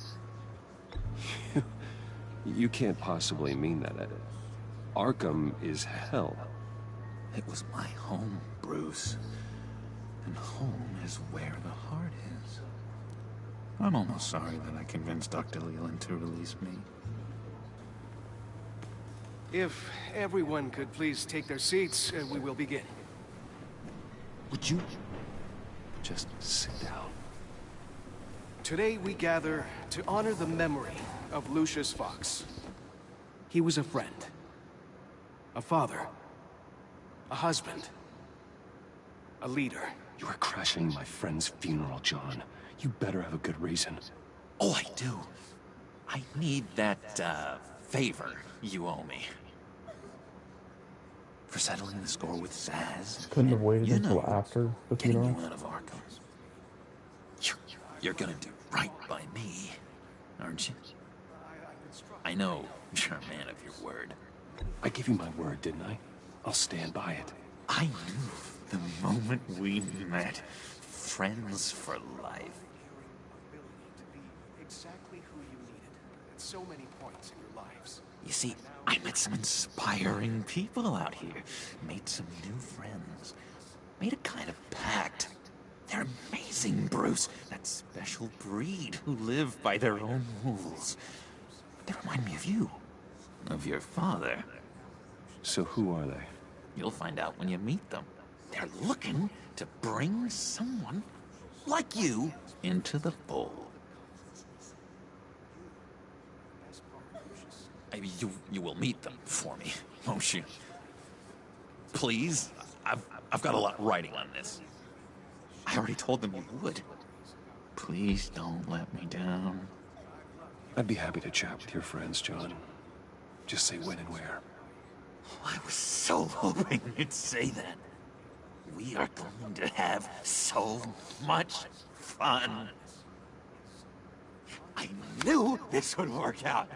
You can't possibly mean that, Ed. Arkham is hell. It was my home, Bruce. And home is where the heart is. I'm almost sorry that I convinced Dr. Leland to release me. If everyone could please take their seats, we will begin. Would you just sit down? Today we gather to honor the memory of Lucius Fox. He was a friend, a father, a husband, a leader. You are crashing my friend's funeral, John. You better have a good reason. Oh, I do. I need that, favor you owe me. For settling the score with Zaz. Couldn't have waited you until know, after the getting funeral. you out of Arkham. You're gonna do right by me, aren't you? I know you're a man of your word. I gave you my word, didn't I? I'll stand by it. I knew the moment we met. Friends for life. Exactly who you needed at so many points in your lives. You see, I met some inspiring people out here. Made some new friends. Made a kind of pact. They're amazing, Bruce. That special breed who live by their own rules. They remind me of you. Of your father. So who are they? You'll find out when you meet them. They're looking to bring someone like you into the fold. You will meet them for me, won't you? Please? I've got a lot writing on this. I already told them you would. Please don't let me down. I'd be happy to chat with your friends, John. Just say when and where. I was so hoping you'd say that. We are going to have so much fun. I knew this would work out.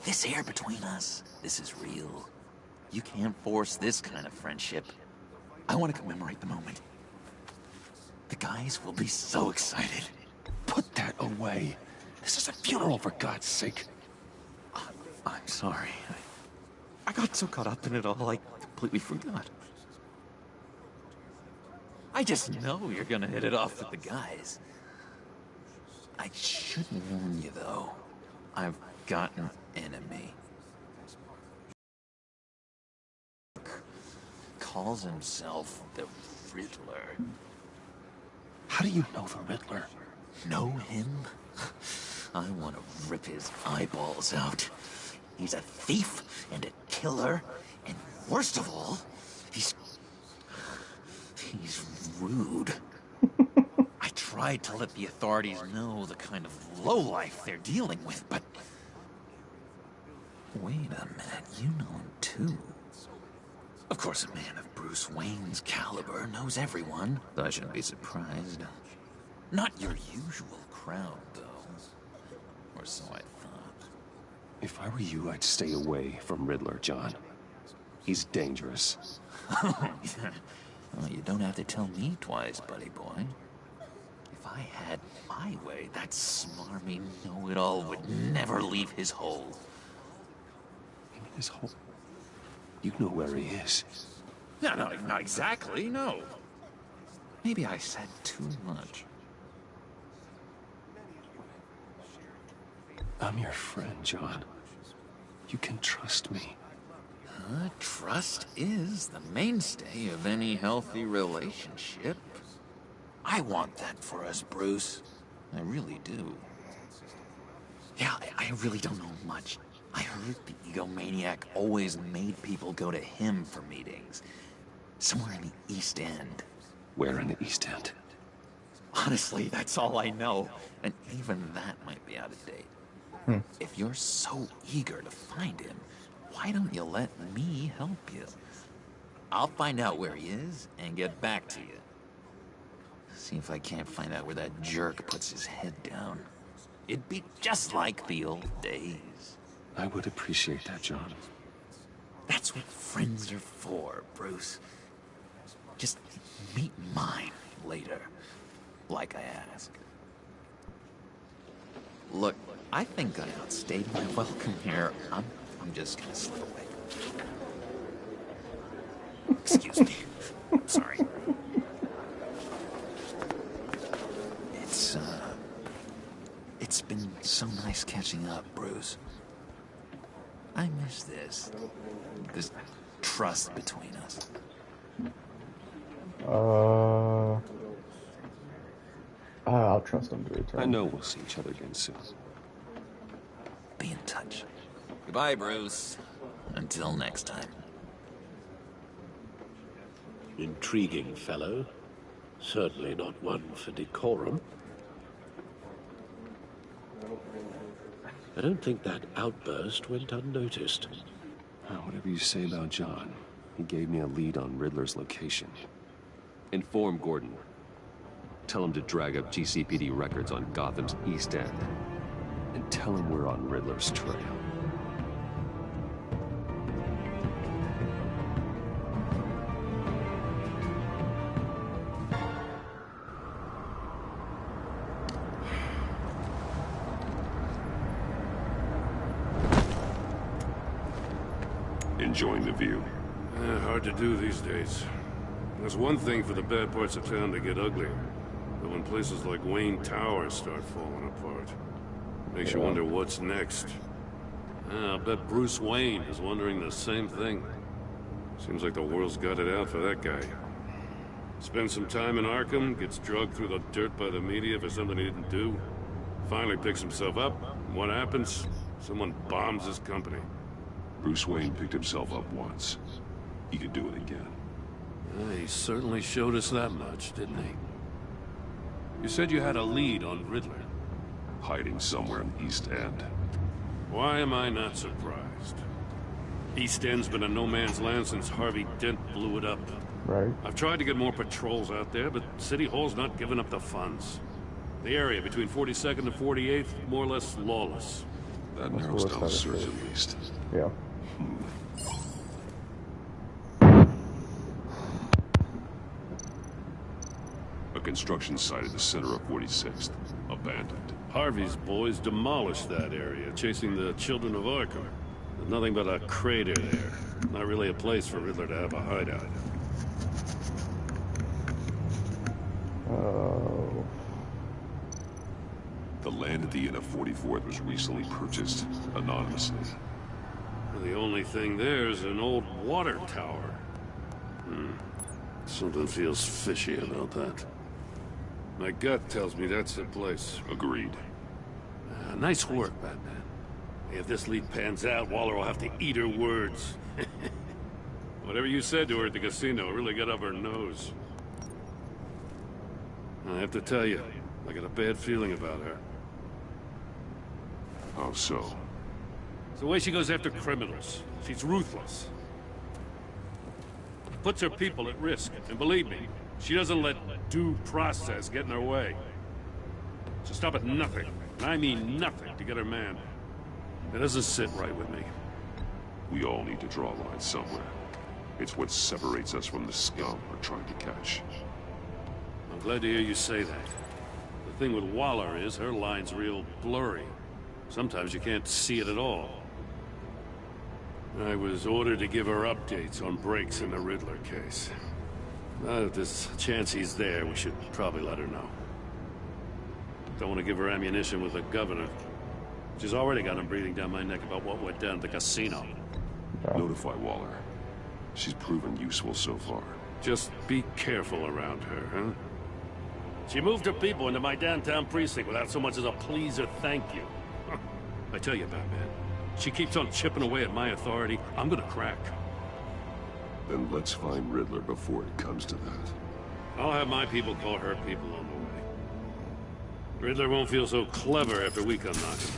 This air between us, this is real. You can't force this kind of friendship. I want to commemorate the moment. The guys will be so excited. Put that away. This is a funeral, for God's sake. I'm sorry. I got so caught up in it all, I completely forgot. I just know you're gonna hit it off with the guys. I should warn you, though. I've got an enemy. Calls himself the Riddler. How do you know the Riddler? Know him? I want to rip his eyeballs out. He's a thief and a killer, and worst of all, he's rude. I tried to let the authorities know the kind of lowlife they're dealing with, but... Wait a minute, you know him too. Of course, a man of Bruce Wayne's caliber knows everyone, though I shouldn't be surprised. Not your usual crowd, though. Or so I thought. If I were you, I'd stay away from Riddler, John. He's dangerous. Well, you don't have to tell me twice, buddy boy. If I had my way, that smarmy know-it-all would never leave his hole. His hole? You know where he is. No, not exactly, no. Maybe I said too much. I'm your friend, John. You can trust me. Trust is the mainstay of any healthy relationship. I want that for us, Bruce. I really do. Yeah, I really don't know much. I heard the egomaniac always made people go to him for meetings. Somewhere in the East End. Where in the East End? Honestly, that's all I know. And even that might be out of date. If you're so eager to find him, why don't you let me help you? I'll find out where he is and get back to you. See if I can't find out where that jerk puts his head down. It'd be just like the old days. I would appreciate that, John. That's what friends are for, Bruce. Just meet mine later, like I asked. Look, I think I outstayed my welcome here. I'm just gonna slip away. Excuse me. Sorry. It's been so nice catching up, Bruce. I miss this trust between us. I'll trust him to return. I know we'll see each other again soon. Be in touch. Goodbye, Bruce. Until next time. Intriguing fellow. Certainly not one for decorum. I don't think that outburst went unnoticed. Whatever you say about John, he gave me a lead on Riddler's location. Inform Gordon. Tell him to drag up GCPD records on Gotham's East End. And tell him we're on Riddler's trail. Enjoying the view. Hard to do these days. There's one thing for the bad parts of town to get uglier. But when places like Wayne Tower start falling apart, makes you wonder what's next. I'll bet Bruce Wayne is wondering the same thing. Seems like the world's got it out for that guy. Spends some time in Arkham, gets drugged through the dirt by the media for something he didn't do. Finally picks himself up, and what happens? Someone bombs his company. Bruce Wayne picked himself up once. He could do it again. He certainly showed us that much, didn't he? You said you had a lead on Riddler. Hiding somewhere in the East End. Why am I not surprised? East End's been a no-man's land since Harvey Dent blew it up. Right. I've tried to get more patrols out there, but City Hall's not giving up the funds. The area between 42nd and 48th, more or less lawless. That narrows down the search at least. Yeah. A construction site at the center of 46th. Abandoned. Harvey's boys demolished that area, chasing the children of Arkham. There's nothing but a crater there. Not really a place for Riddler to have a hideout. Oh. The land at the end of 44th was recently purchased, anonymously. The only thing there is an old water tower. Something feels fishy about that. My gut tells me that's the place. Agreed. Nice work, Batman. If this lead pans out, Waller will have to eat her words. Whatever you said to her at the casino really got up her nose. I have to tell you, I got a bad feeling about her. How so? It's the way she goes after criminals. She's ruthless. Puts her people at risk, and believe me, she doesn't let due process get in her way. She'll stop at nothing, and I mean nothing, to get her man. That doesn't sit right with me. We all need to draw a line somewhere. It's what separates us from the scum we're trying to catch. I'm glad to hear you say that. The thing with Waller is her line's real blurry. Sometimes you can't see it at all. I was ordered to give her updates on breaks in the Riddler case. If there's a chance he's there, we should probably let her know. Don't want to give her ammunition with the governor. She's already got him breathing down my neck about what went down at the casino. Notify Waller. She's proven useful so far. Just be careful around her, huh? She moved her people into my downtown precinct without so much as a please or thank you. I tell you, Batman, she keeps on chipping away at my authority, I'm gonna crack. Then let's find Riddler before it comes to that. I'll have my people call her people on the way. Riddler won't feel so clever after we come knocking.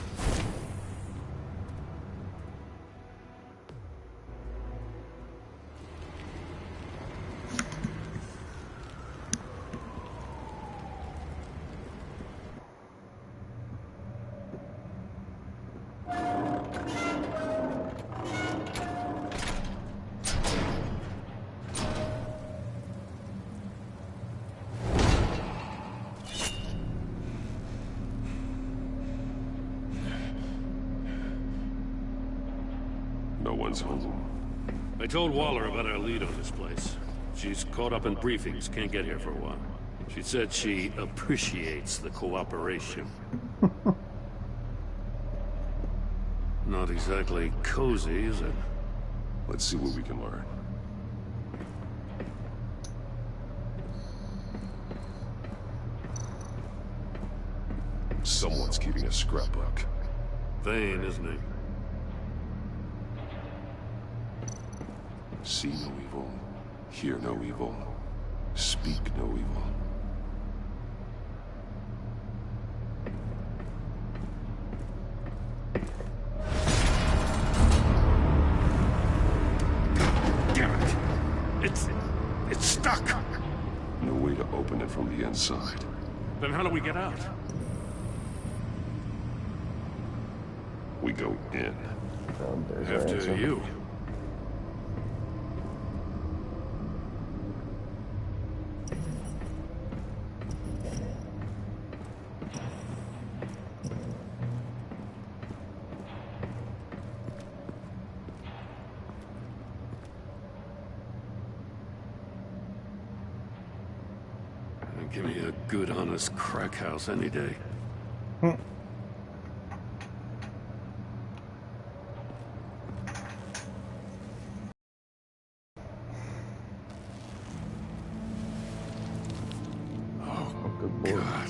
No one's home. I told Waller about our lead on this place. She's caught up in briefings, can't get here for a while. She said she appreciates the cooperation. Not exactly cozy, is it? Let's see what we can learn. Someone's keeping a scrapbook. Vain, isn't he? See no evil, hear no evil, speak no evil. Damn it! It's stuck! No way to open it from the inside. Then how do we get out? We go in. After you. Give me a good, honest crack house any day. Oh, good lord. God.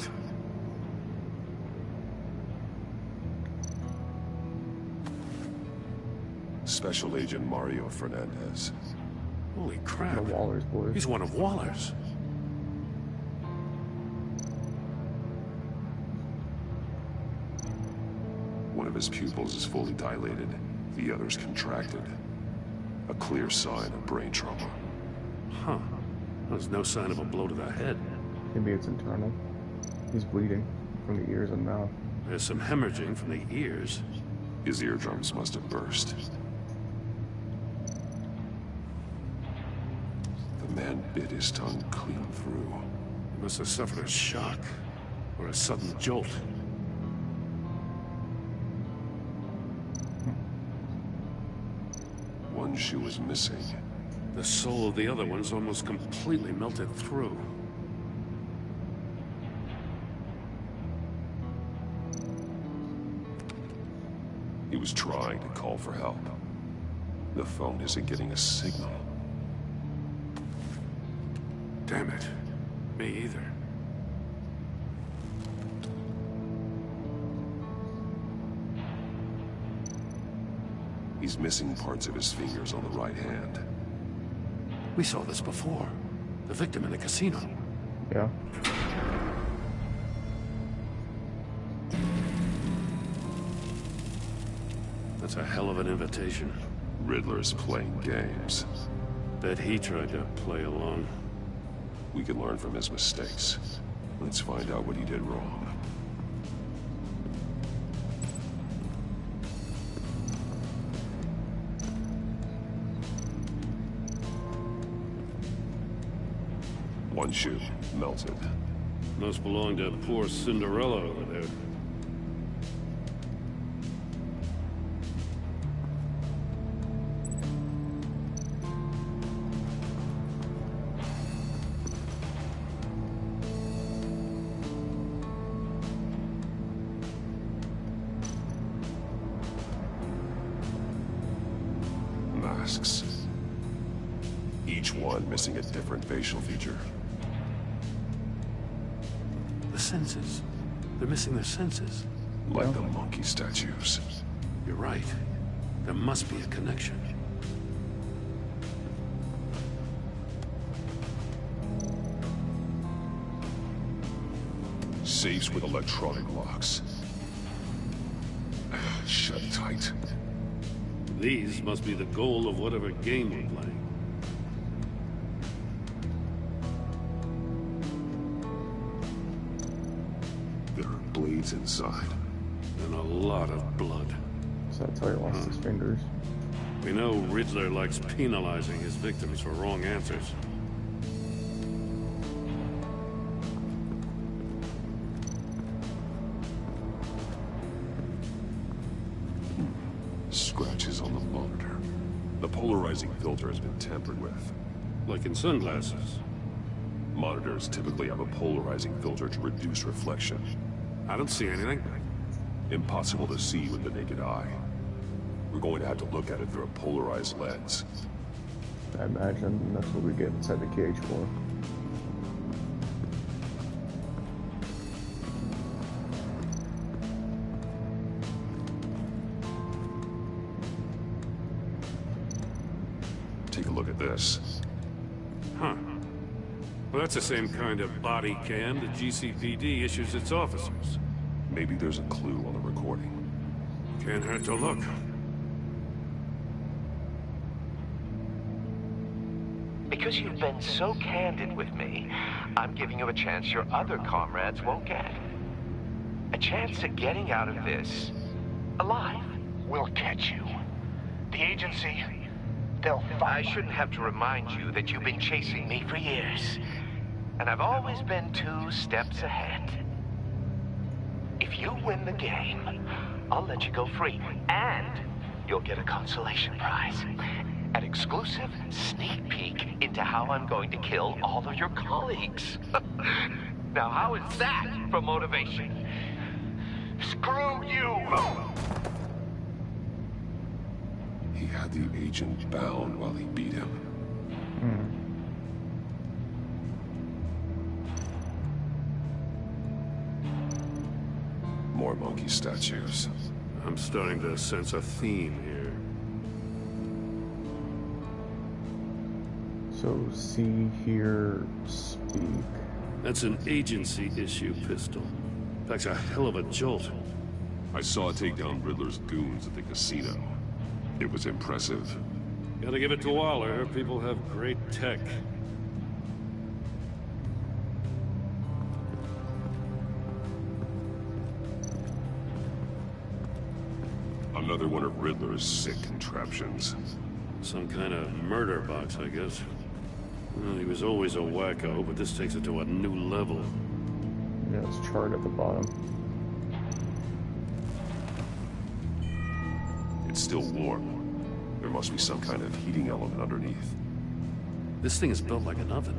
Special Agent Mario Fernandez. Holy crap. The Waller's boys. He's one of Waller's. One of his pupils is fully dilated, the other's contracted. A clear sign of brain trauma. Huh. There's no sign of a blow to the head. Maybe it's internal. He's bleeding from the ears and mouth. There's some hemorrhaging from the ears. His eardrums must have burst. The man bit his tongue clean through. He must have suffered a shock, or a sudden jolt. One shoe is missing. The soul of the other one's almost completely melted through. He was trying to call for help. The phone isn't getting a signal. Damn it. Me either. He's missing parts of his fingers on the right hand. We saw this before. The victim in the casino. Yeah. That's a hell of an invitation. Riddler's playing games. Bet he tried to play along. We can learn from his mistakes. Let's find out what he did wrong. One shoe, melted. Must belong to poor Cinderella over there. masks. Each one missing a different facial feature. The senses. They're missing their senses. Like the monkey statues. You're right. There must be a connection. Safes with electronic locks. Shut tight. These must be the goal of whatever game we're playing. There are blades inside. And a lot of blood. So that's how he lost his fingers. We know Riddler likes penalizing his victims for wrong answers. Scratches on the monitor. The polarizing filter has been tampered with. Like in sunglasses. Monitors typically have a polarizing filter to reduce reflection. I don't see anything. Impossible to see with the naked eye. We're going to have to look at it through a polarized lens. I imagine that's what we get inside the cage for. Take a look at this. Huh. Well, that's the same kind of body cam the GCPD issues its officers. Maybe there's a clue on the recording. Can't hurt to look. Because you've been so candid with me, I'm giving you a chance your other comrades won't get. A chance at getting out of this alive. We'll catch you. The agency, they'll find. I shouldn't have to remind you that you've been chasing me for years. And I've always been 2 steps ahead. If you win the game, I'll let you go free. And you'll get a consolation prize. An exclusive sneak peek into how I'm going to kill all of your colleagues. Now, how is that for motivation? Screw you! He had the agent bound while he beat him. More monkey statues. I'm starting to sense a theme here. So, see, hear, speak. That's an agency issue pistol. Packs a hell of a jolt. I saw it take down Riddler's goons at the casino. It was impressive. Gotta give it to Waller. Her people have great tech. Another one of Riddler's sick contraptions. Some kind of murder box, I guess. Well, he was always a wacko, but this takes it to a new level. Yeah, it's charred at the bottom. It's still warm. There must be some kind of heating element underneath. This thing is built like an oven.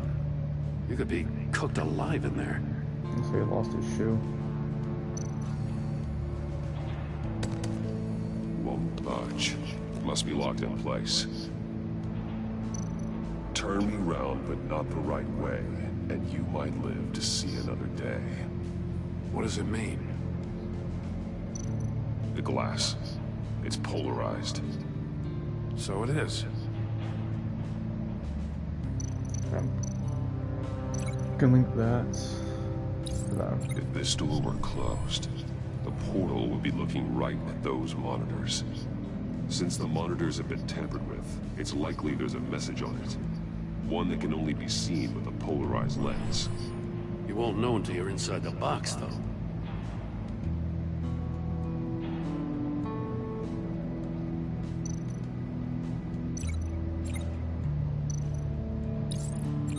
You could be cooked alive in there. So he lost his shoe. Won't budge. Must be locked in place. Turn me round, but not the right way, and you might live to see another day. What does it mean? The glass. It's polarized. So it is. Can link that to that. If this door were closed, the portal would be looking right at those monitors. Since the monitors have been tampered with, it's likely there's a message on it. One that can only be seen with a polarized lens. You won't know until you're inside the box, though.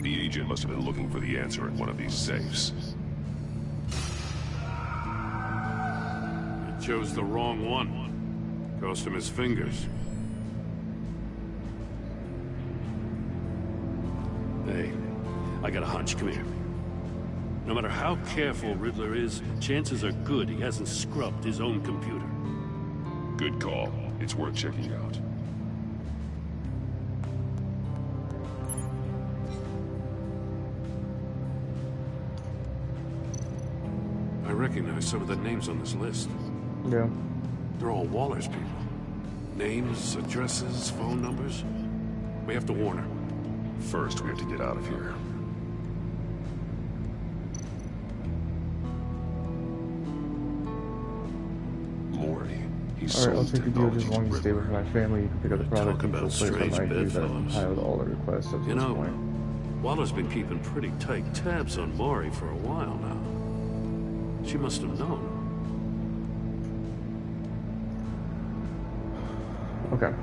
The agent must have been looking for the answer in one of these safes. He chose the wrong one. Cost him his fingers. Hey, I got a hunch. Come here. No matter how careful Riddler is, chances are good he hasn't scrubbed his own computer. Good call. It's worth checking out. I recognize some of the names on this list. Yeah. They're all Waller's people. Names, addresses, phone numbers. We have to warn her. First, we have to get out of here. Maury, he's Alright, I'll sold take the deal technology just as long as you stay with my family. You can pick up the product and about she'll place strange remind you that I've bedfellows. compiled all the requests up to this point. Waller's been keeping pretty tight tabs on Maury for a while now. She must have known. Okay.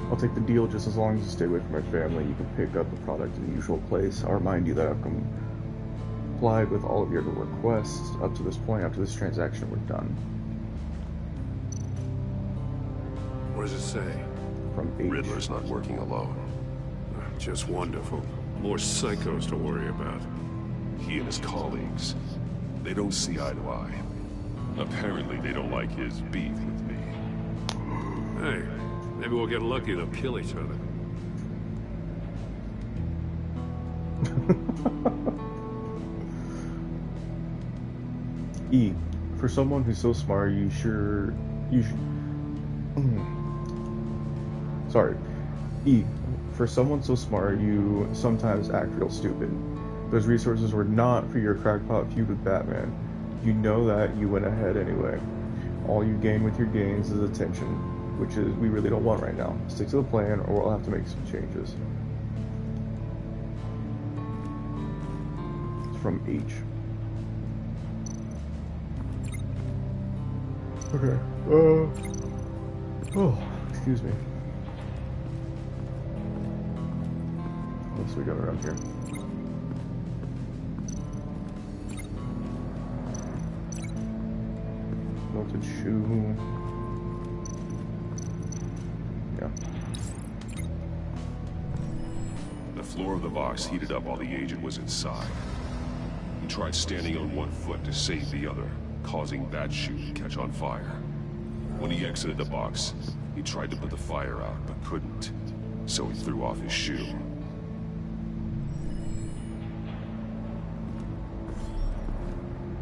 I'll take the deal just as long as you stay away from my family. You can pick up the product in the usual place. I'll remind you that I've complied with all of your requests up to this point. After this transaction, we're done. What does it say? From H. Riddler's not working alone. Just wonderful. More psychos to worry about. He and his colleagues, they don't see eye to eye. Apparently, they don't like his beef with me. Hey, maybe we'll get lucky to kill each other. E. For someone who's so smart, you should... Sorry. E. For someone so smart, you sometimes act real stupid. Those resources were not for your crackpot feud with Batman. You know that, you went ahead anyway. All you gain with your gains is attention, which is we really don't want right now. Stick to the plan, or we'll have to make some changes. It's from H. Okay. Oh, excuse me. What else we got around here? Melted shoe. Yeah. The floor of the box heated up while the agent was inside. He tried standing on one foot to save the other, causing that shoe to catch on fire. When he exited the box, he tried to put the fire out, but couldn't. So he threw off his shoe.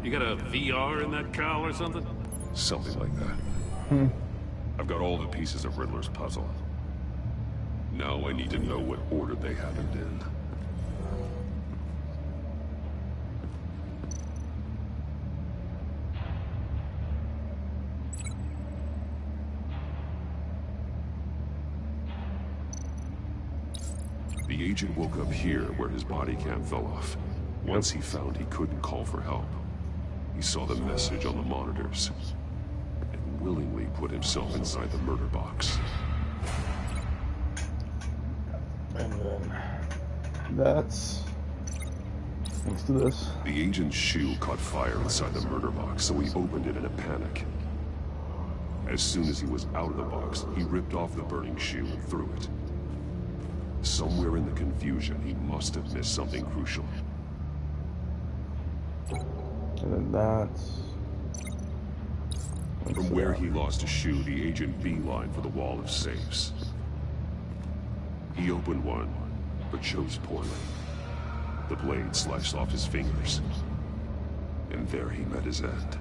You got a VR in that cowl or something? Something like that. I've got all the pieces of Riddler's puzzle. Now I need to know what order they happened in. The agent woke up here where his body cam fell off. Once he found he couldn't call for help, he saw the message on the monitors and willingly put himself inside the murder box. And then that's thanks to this. The agent's shoe caught fire inside the murder box, so he opened it in a panic. As soon as he was out of the box, he ripped off the burning shoe and threw it. Somewhere in the confusion, he must have missed something crucial. And then that's... From where he lost a shoe, the agent beelined for the wall of safes. He opened one, but chose poorly. The blade sliced off his fingers. And there he met his end.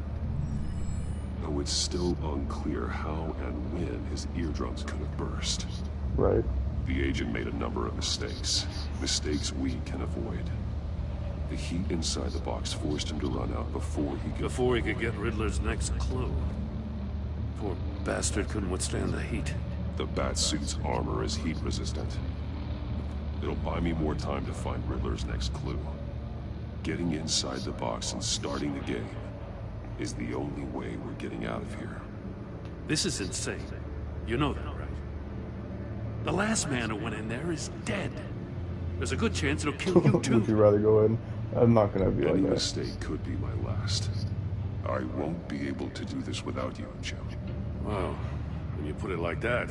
Though it's still unclear how and when his eardrums could have burst. Right. The agent made a number of mistakes. Mistakes we can avoid. The heat inside the box forced him to run out before he could get Riddler's next clue. Poor bastard couldn't withstand the heat. The Batsuit's armor is heat resistant. It'll buy me more time to find Riddler's next clue. Getting inside the box and starting the game is the only way we're getting out of here. This is insane. You know that, right? The last man who went in there is dead. There's a good chance it'll kill you too. Would you rather go in? I'm not gonna be Any like that. mistake could be my last. I won't be able to do this without you, Joe. Wow. When you put it like that,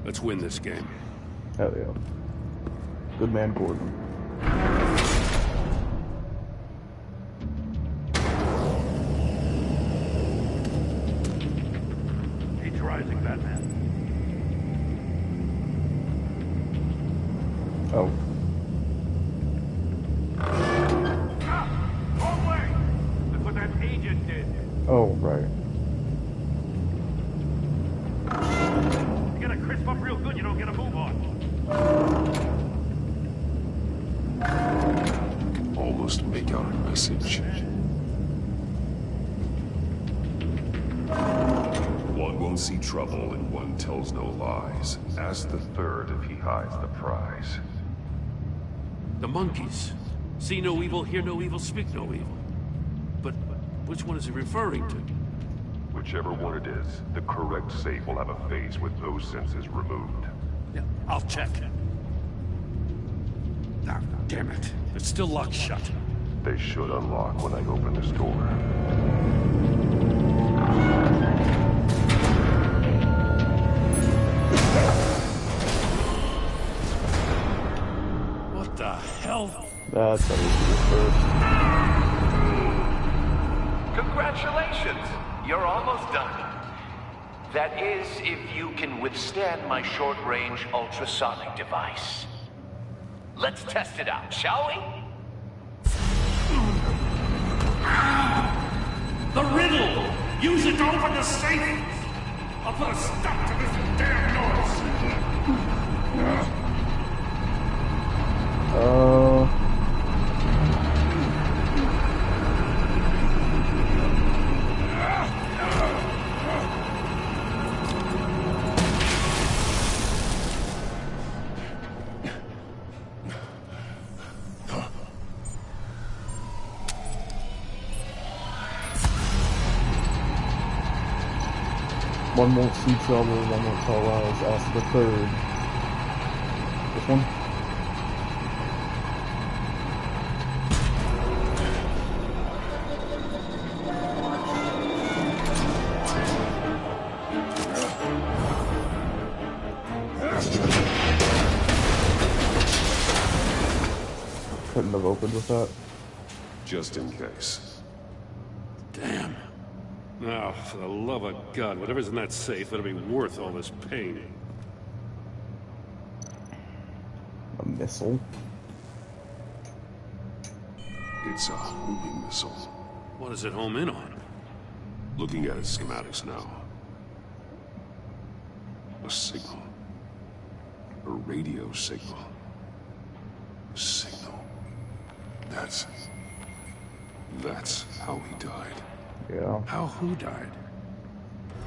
let's win this game. Hell yeah. Good man, Gordon. He's rising, Batman. Oh. Oh, right. You gotta crisp up real good, you don't get a move on. Almost make out a message. One won't see trouble and one tells no lies. Ask the third if he hides the prize. The monkeys. See no evil, hear no evil, speak no evil. But which one is he referring to? Whichever one it is, the correct safe will have a phase with those senses removed. Yeah, I'll check. Ah, damn it. It's still locked shut. They should unlock when I open this door. What the hell? That's how we do it first. Congratulations! You're almost done. That is, if you can withstand my short-range ultrasonic device. Let's test it out, shall we? The riddle! Use it to open the safe! I'll put a stop to this damn noise! One won't see trouble, one won't tell lies. Ask the third. This one? Couldn't have opened with that. Just in case. Damn. Now, for the love of God, whatever's in that safe better be worth all this pain. A missile? It's a homing missile. What does it home in on? Looking at its schematics now. A signal. A radio signal. A signal. That's how he died. Yeah. How who died?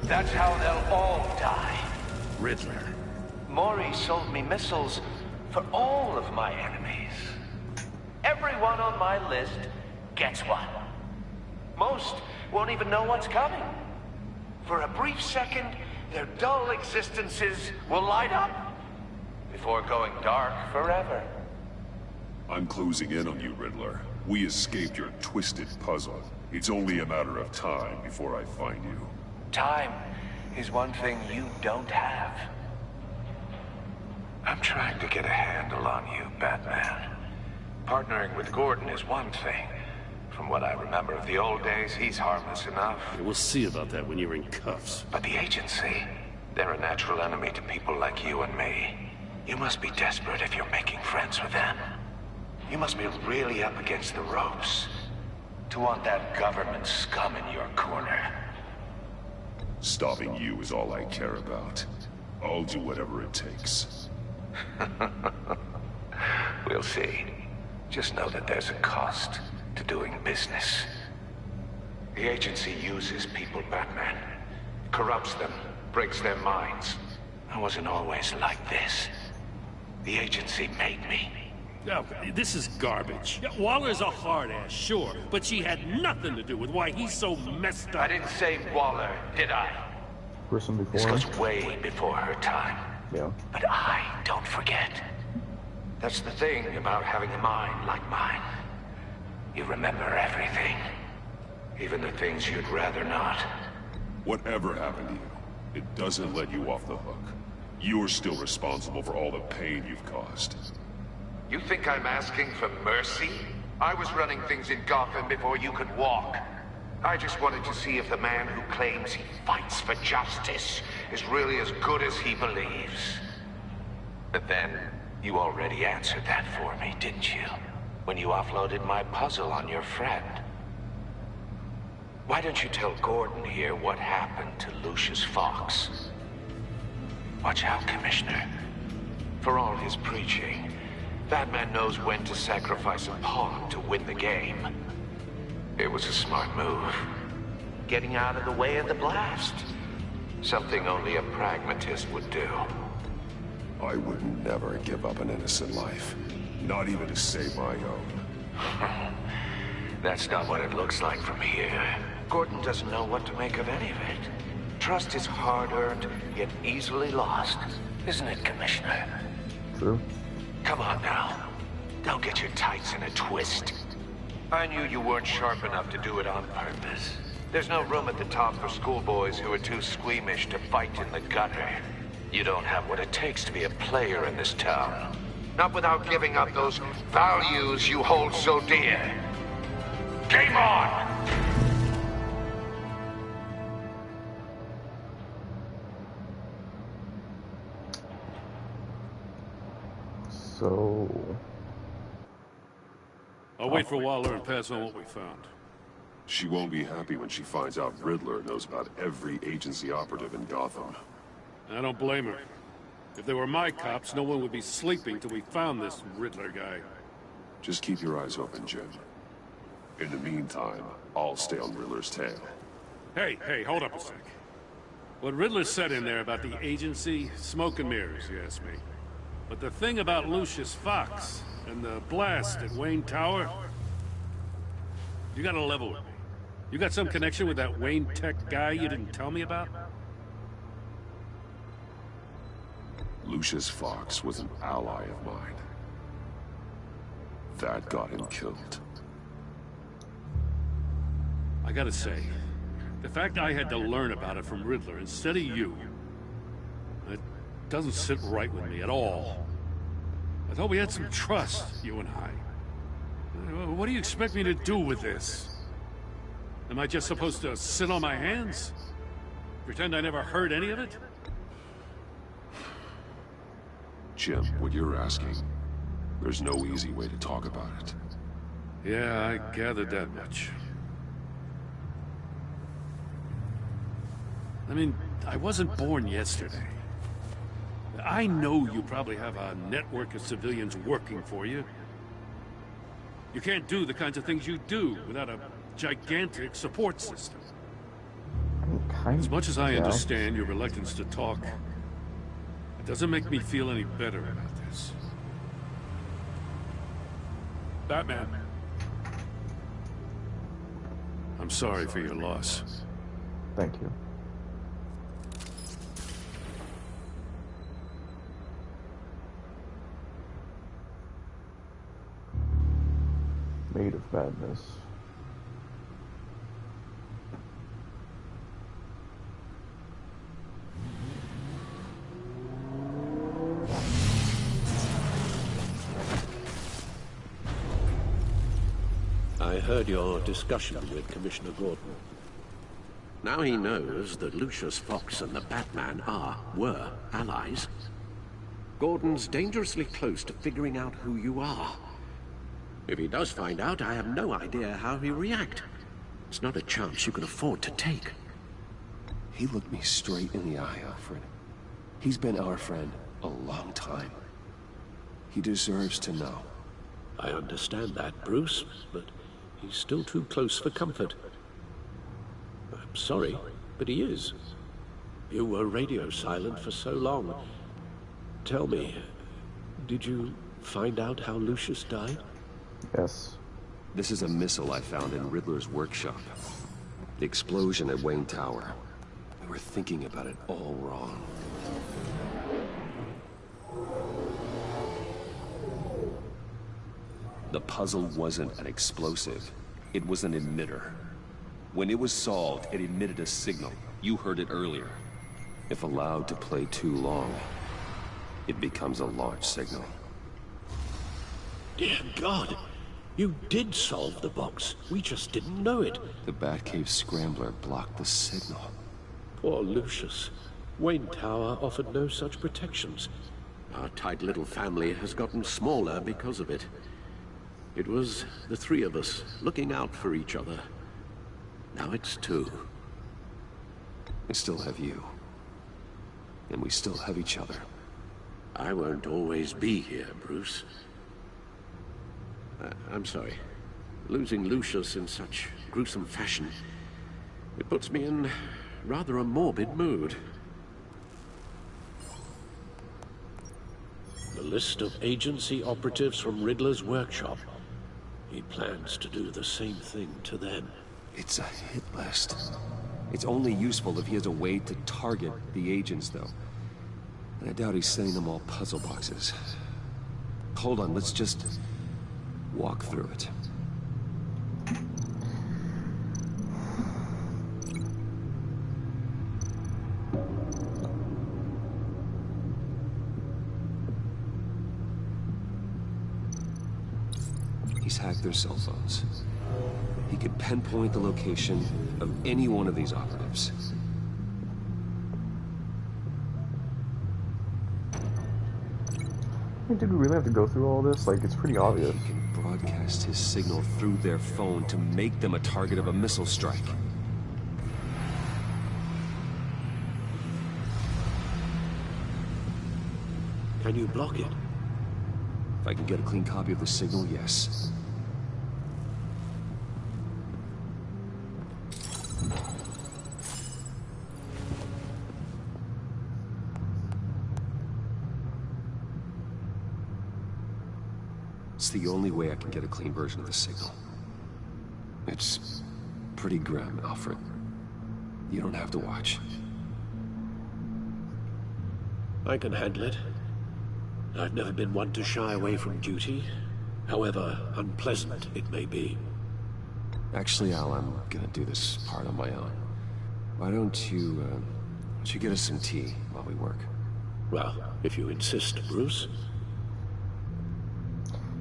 That's how they'll all die. Riddler. Maury sold me missiles for all of my enemies. Everyone on my list gets one. Most won't even know what's coming. For a brief second, their dull existences will light up before going dark forever. I'm closing in on you, Riddler. We escaped your twisted puzzle. It's only a matter of time before I find you. Time is one thing you don't have. I'm trying to get a handle on you, Batman. Partnering with Gordon is one thing. From what I remember of the old days, he's harmless enough. Yeah, we'll see about that when you're in cuffs. But the agency, they're a natural enemy to people like you and me. You must be desperate if you're making friends with them. You must be really up against the ropes to want that government scum in your corner. Stopping you is all I care about. I'll do whatever it takes. We'll see. Just know that there's a cost to doing business. The agency uses people, Batman. Corrupts them, breaks their minds. I wasn't always like this. The agency made me. Oh, this is garbage. Yeah, Waller's a hard ass, sure, but she had nothing to do with why he's so messed up. I didn't say Waller, did I? Person before. This goes way before her time. Yeah. But I don't forget. That's the thing about having a mind like mine. You remember everything. Even the things you'd rather not. Whatever happened to you, it doesn't let you off the hook. You're still responsible for all the pain you've caused. You think I'm asking for mercy? I was running things in Gotham before you could walk. I just wanted to see if the man who claims he fights for justice is really as good as he believes. But then, you already answered that for me, didn't you? When you offloaded my puzzle on your friend. Why don't you tell Gordon here what happened to Lucius Fox? Watch out, Commissioner. For all his preaching, Batman knows when to sacrifice a pawn to win the game. It was a smart move. Getting out of the way of the blast. Something only a pragmatist would do. I would never give up an innocent life. Not even to save my own. That's not what it looks like from here. Gordon doesn't know what to make of any of it. Trust is hard-earned, yet easily lost. Isn't it, Commissioner? True. Come on now. Don't get your tights in a twist. I knew you weren't sharp enough to do it on purpose. There's no room at the top for schoolboys who are too squeamish to fight in the gutter. You don't have what it takes to be a player in this town. Not without giving up those values you hold so dear. Game on! So... I'll wait for Waller and pass on what we found. She won't be happy when she finds out Riddler knows about every agency operative in Gotham. I don't blame her. If they were my cops, no one would be sleeping till we found this Riddler guy. Just keep your eyes open, Jim. In the meantime, I'll stay on Riddler's tail. Hey, hold up a sec. What Riddler said in there about the agency, smoke and mirrors, you ask me. But the thing about Lucius Fox and the blast at Wayne Tower, you gotta level with me. You got some connection with that Wayne Tech guy you didn't tell me about? Lucius Fox was an ally of mine. That got him killed. I gotta say, the fact I had to learn about it from Riddler instead of you, it doesn't sit right with me at all. I thought we had some trust, you and I. What do you expect me to do with this? Am I just supposed to sit on my hands? Pretend I never heard any of it? Jim, what you're asking, there's no easy way to talk about it. Yeah, I gathered that much. I mean, I wasn't born yesterday. I know you probably have a network of civilians working for you. You can't do the kinds of things you do without a gigantic support system. As much as I understand your reluctance to talk, it doesn't make me feel any better about this. Batman. I'm sorry for your loss. Thank you. Made of madness. I heard your discussion with Commissioner Gordon. Now he knows that Lucius Fox and the Batman were allies. Gordon's dangerously close to figuring out who you are. If he does find out, I have no idea how he'll react. It's not a chance you can afford to take. He looked me straight in the eye, Alfred. He's been our friend a long time. He deserves to know. I understand that, Bruce, but he's still too close for comfort. I'm sorry, but he is. You were radio silent for so long. Tell me, did you find out how Lucius died? Yes. This is a missile I found in Riddler's workshop. The explosion at Wayne Tower. We were thinking about it all wrong. The puzzle wasn't an explosive. It was an emitter. When it was solved, it emitted a signal. You heard it earlier. If allowed to play too long, it becomes a launch signal. Dear God, you did solve the box. We just didn't know it. The Batcave scrambler blocked the signal. Poor Lucius. Wayne Tower offered no such protections. Our tight little family has gotten smaller because of it. It was the three of us looking out for each other. Now it's 2. I still have you. And we still have each other. I won't always be here, Bruce. I'm sorry. Losing Lucius in such gruesome fashion, it puts me in rather a morbid mood. The list of agency operatives from Riddler's workshop. He plans to do the same thing to them. It's a hit list. It's only useful if he has a way to target the agents, though. And I doubt he's sending them all puzzle boxes. Hold on, let's just walk through it. He's hacked their cell phones. He could pinpoint the location of any one of these operatives. Did we really have to go through all this? Like, it's pretty obvious. He can broadcast his signal through their phone to make them a target of a missile strike. Can you block it? If I can get a clean copy of the signal, yes. It's the only way I can get a clean version of the signal. It's pretty grim, Alfred. You don't have to watch. I can handle it. I've never been one to shy away from duty, however unpleasant it may be. Actually, Al, I'm gonna do this part on my own. Why don't you get us some tea while we work? Well, if you insist, Bruce.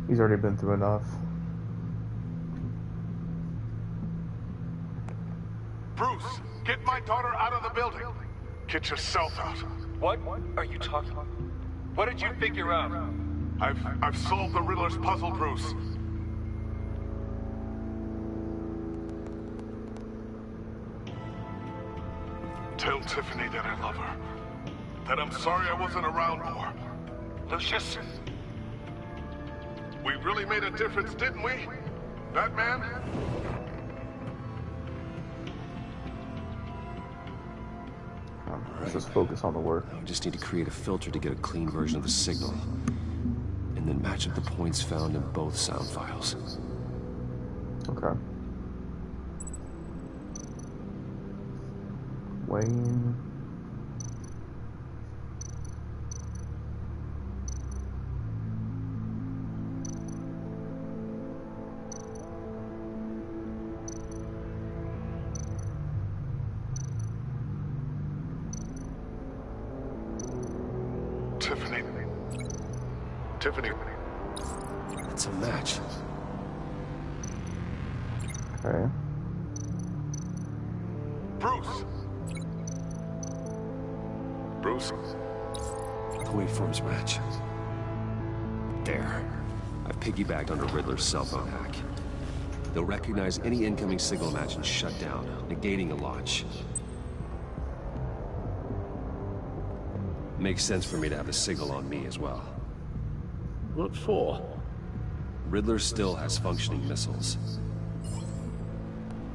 He's already been through enough. Bruce, get my daughter out of the building. Get yourself out. What are you talking about? What did you figure out? I've solved the Riddler's puzzle, Bruce. Tell Tiffany that I love her. That I'm sorry I wasn't around more. Lucius? We really made a difference, didn't we? That man? Let's just focus on the work. I just need to create a filter to get a clean version of the signal. And then match up the points found in both sound files. Okay. Wayne. Tiffany. It's a match. Okay. Bruce. Bruce. The waveforms match. There. I've piggybacked onto Riddler's cell phone hack. They'll recognize any incoming signal match and shut down, negating a launch. Makes sense for me to have a signal on me as well. What for? Riddler still has functioning missiles.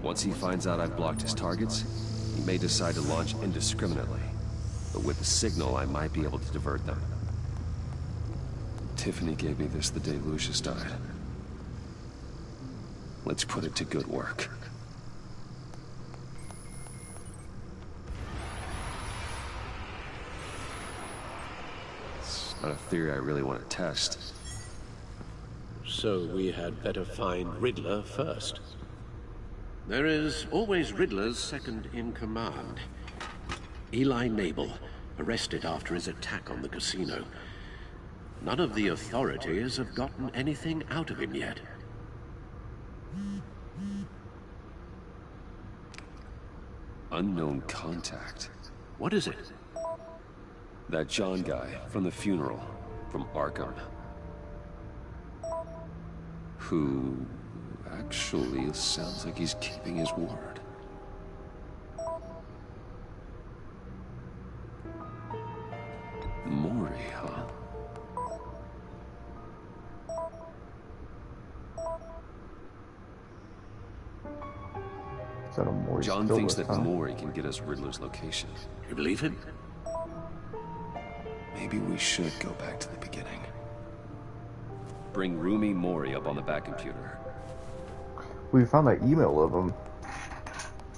Once he finds out I've blocked his targets, he may decide to launch indiscriminately. But with the signal, I might be able to divert them. Tiffany gave me this the day Lucius died. Let's put it to good work. It's not a theory I really want to test. So we had better find Riddler first. There is always Riddler's second in command. Eli Nabel, arrested after his attack on the casino. None of the authorities have gotten anything out of him yet. Unknown contact. What is it? That John guy from the funeral, from Arkham. Who actually sounds like he's keeping his word. Is that a Maury John skill thinks list, that huh? Maury can get us Riddler's location. You believe him? Maybe we should go back to the beginning. Bring Rumi Mori up on the back computer. We found that email of him,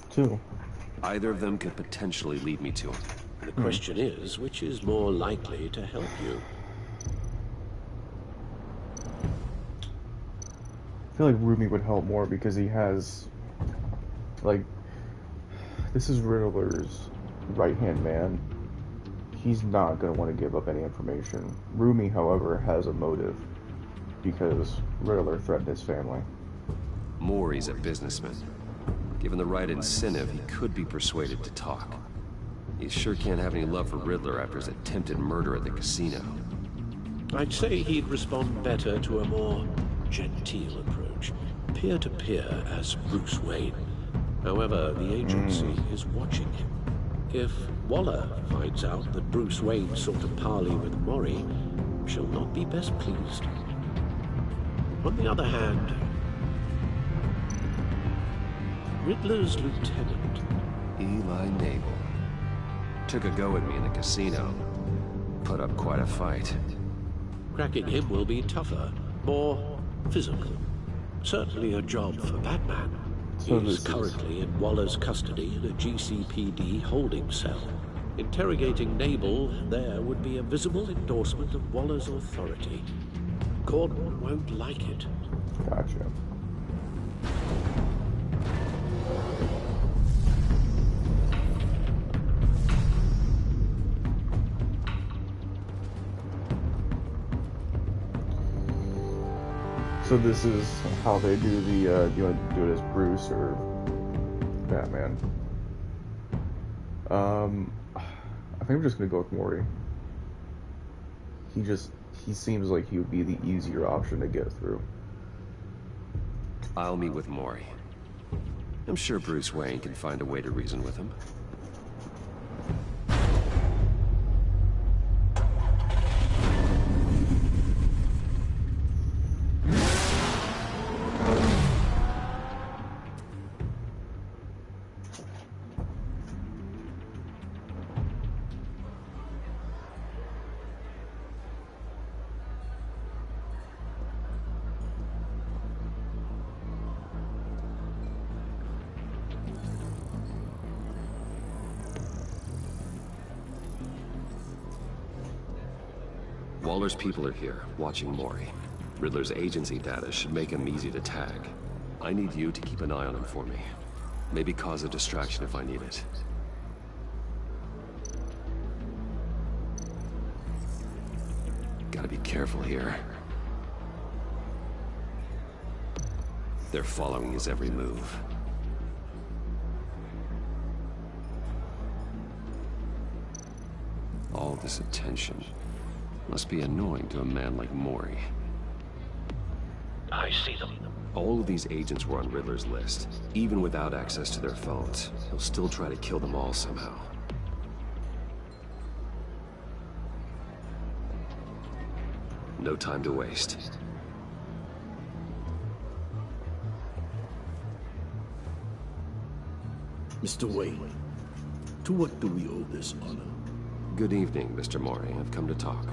too. Either of them could potentially lead me to him. The question is, which is more likely to help you? I feel like Rumi would help more because he has, like, this is Riddler's right-hand man. He's not going to want to give up any information. Rumi, however, has a motive because Riddler threatened his family. Maury's a businessman. Given the right incentive, he could be persuaded to talk. He sure can't have any love for Riddler after his attempted murder at the casino. I'd say he'd respond better to a more genteel approach, peer-to-peer as Bruce Wayne. However, the agency is watching him. If Waller finds out that Bruce Wayne sought a parley with Mori, she'll not be best pleased. On the other hand, Riddler's lieutenant, Eli Nabel, took a go at me in the casino. Put up quite a fight. cracking him will be tougher, more physical. Certainly a job for Batman. So He's currently in Waller's custody in a GCPD holding cell. Interrogating Nabel there would be a visible endorsement of Waller's authority. Gordon won't like it. Gotcha. So this is how they do the, you want to do it as Bruce or Batman? I think I'm just gonna go with Maury. He seems like he would be the easier option to get through. I'll meet with Maury. I'm sure Bruce Wayne can find a way to reason with him. Waller's people are here, watching Maury. Riddler's agency data should make him easy to tag. I need you to keep an eye on him for me. Maybe cause a distraction if I need it. Gotta be careful here. They're following his every move. All this attention must be annoying to a man like Maury. I see them. All of these agents were on Riddler's list. Even without access to their phones, he'll still try to kill them all somehow. No time to waste. Mr. Wayne, to what do we owe this honor? Good evening, Mr. Maury. I've come to talk.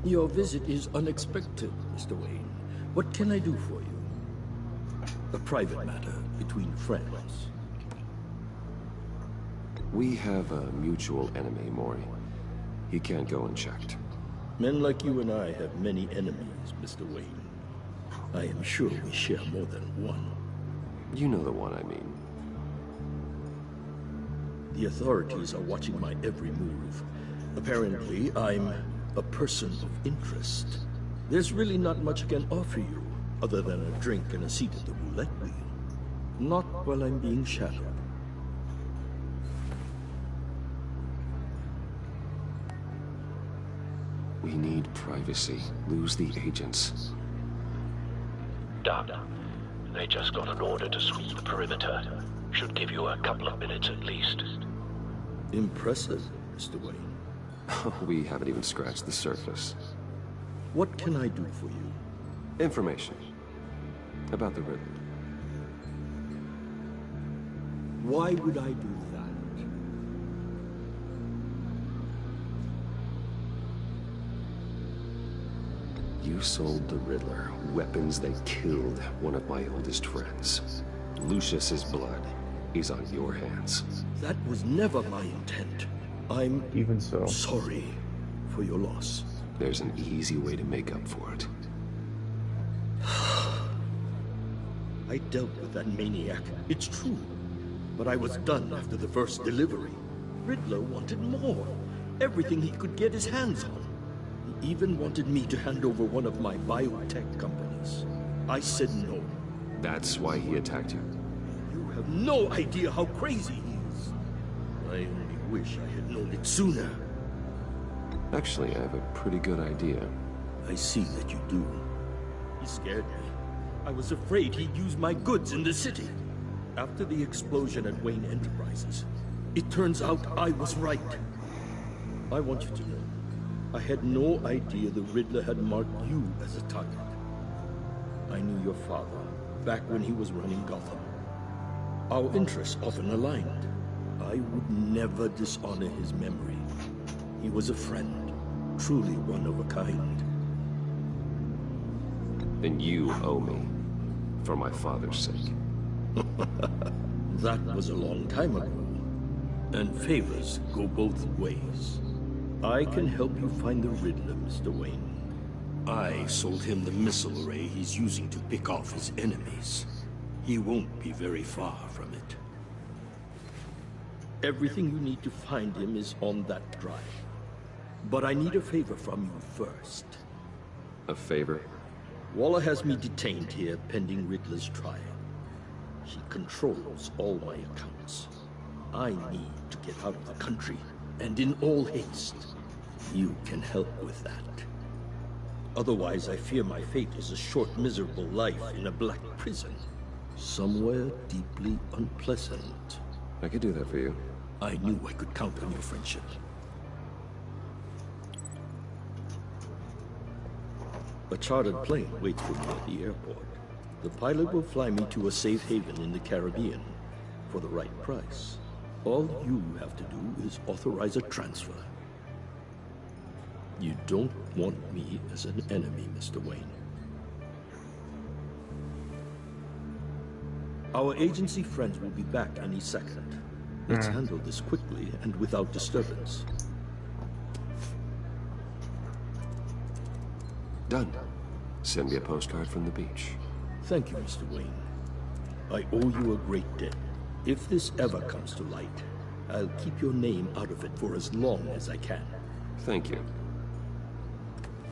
Your visit is unexpected, Mr. Wayne. What can I do for you? A private matter between friends. We have a mutual enemy, Maury. He can't go unchecked. Men like you and I have many enemies, Mr. Wayne. I am sure we share more than one. You know the one I mean. The authorities are watching my every move. Apparently, I'm a person of interest. There's really not much I can offer you, other than a drink and a seat at the roulette wheel. Not while I'm being shadowed. We need privacy. Lose the agents. Done. They just got an order to sweep the perimeter. Should give you a couple of minutes at least. Impressive, Mr. Wayne. We haven't even scratched the surface. What can I do for you? Information. About the Riddler. Why would I do that? You sold the Riddler weapons that killed one of my oldest friends. Lucius's blood is on your hands. That was never my intent. I'm even so sorry for your loss. There's an easy way to make up for it. I dealt with that maniac, it's true. But I was done after the first delivery. Riddler wanted more. Everything he could get his hands on. He even wanted me to hand over one of my biotech companies. I said no. That's why he attacked you? You have no idea how crazy he is. I only wish I had known it sooner. Actually, I have a pretty good idea. I see that you do. He scared me. I was afraid he'd use my goods in the city. After the explosion at Wayne Enterprises, it turns out I was right. I want you to know, I had no idea the Riddler had marked you as a target. I knew your father back when he was running Gotham. Our interests often aligned. I would never dishonor his memory. He was a friend, truly one of a kind. Then you owe me, for my father's sake. That was a long time ago. And favors go both ways. I can help you find the Riddler, Mr. Wayne. I sold him the missile array he's using to pick off his enemies. He won't be very far from it. Everything you need to find him is on that drive. But I need a favor from you first. A favor? Waller has me detained here pending Riddler's trial. He controls all my accounts. I need to get out of the country, and in all haste. You can help with that. Otherwise, I fear my fate is a short, miserable life in a black prison. Somewhere deeply unpleasant. I could do that for you. I knew I could count on your friendship. A chartered plane waits for me at the airport. The pilot will fly me to a safe haven in the Caribbean for the right price. All you have to do is authorize a transfer. You don't want me as an enemy, Mr. Wayne. Our agency friends will be back any second. Let's handle this quickly and without disturbance. Done. Send me a postcard from the beach. Thank you, Mr. Wayne. I owe you a great debt. If this ever comes to light, I'll keep your name out of it for as long as I can. Thank you.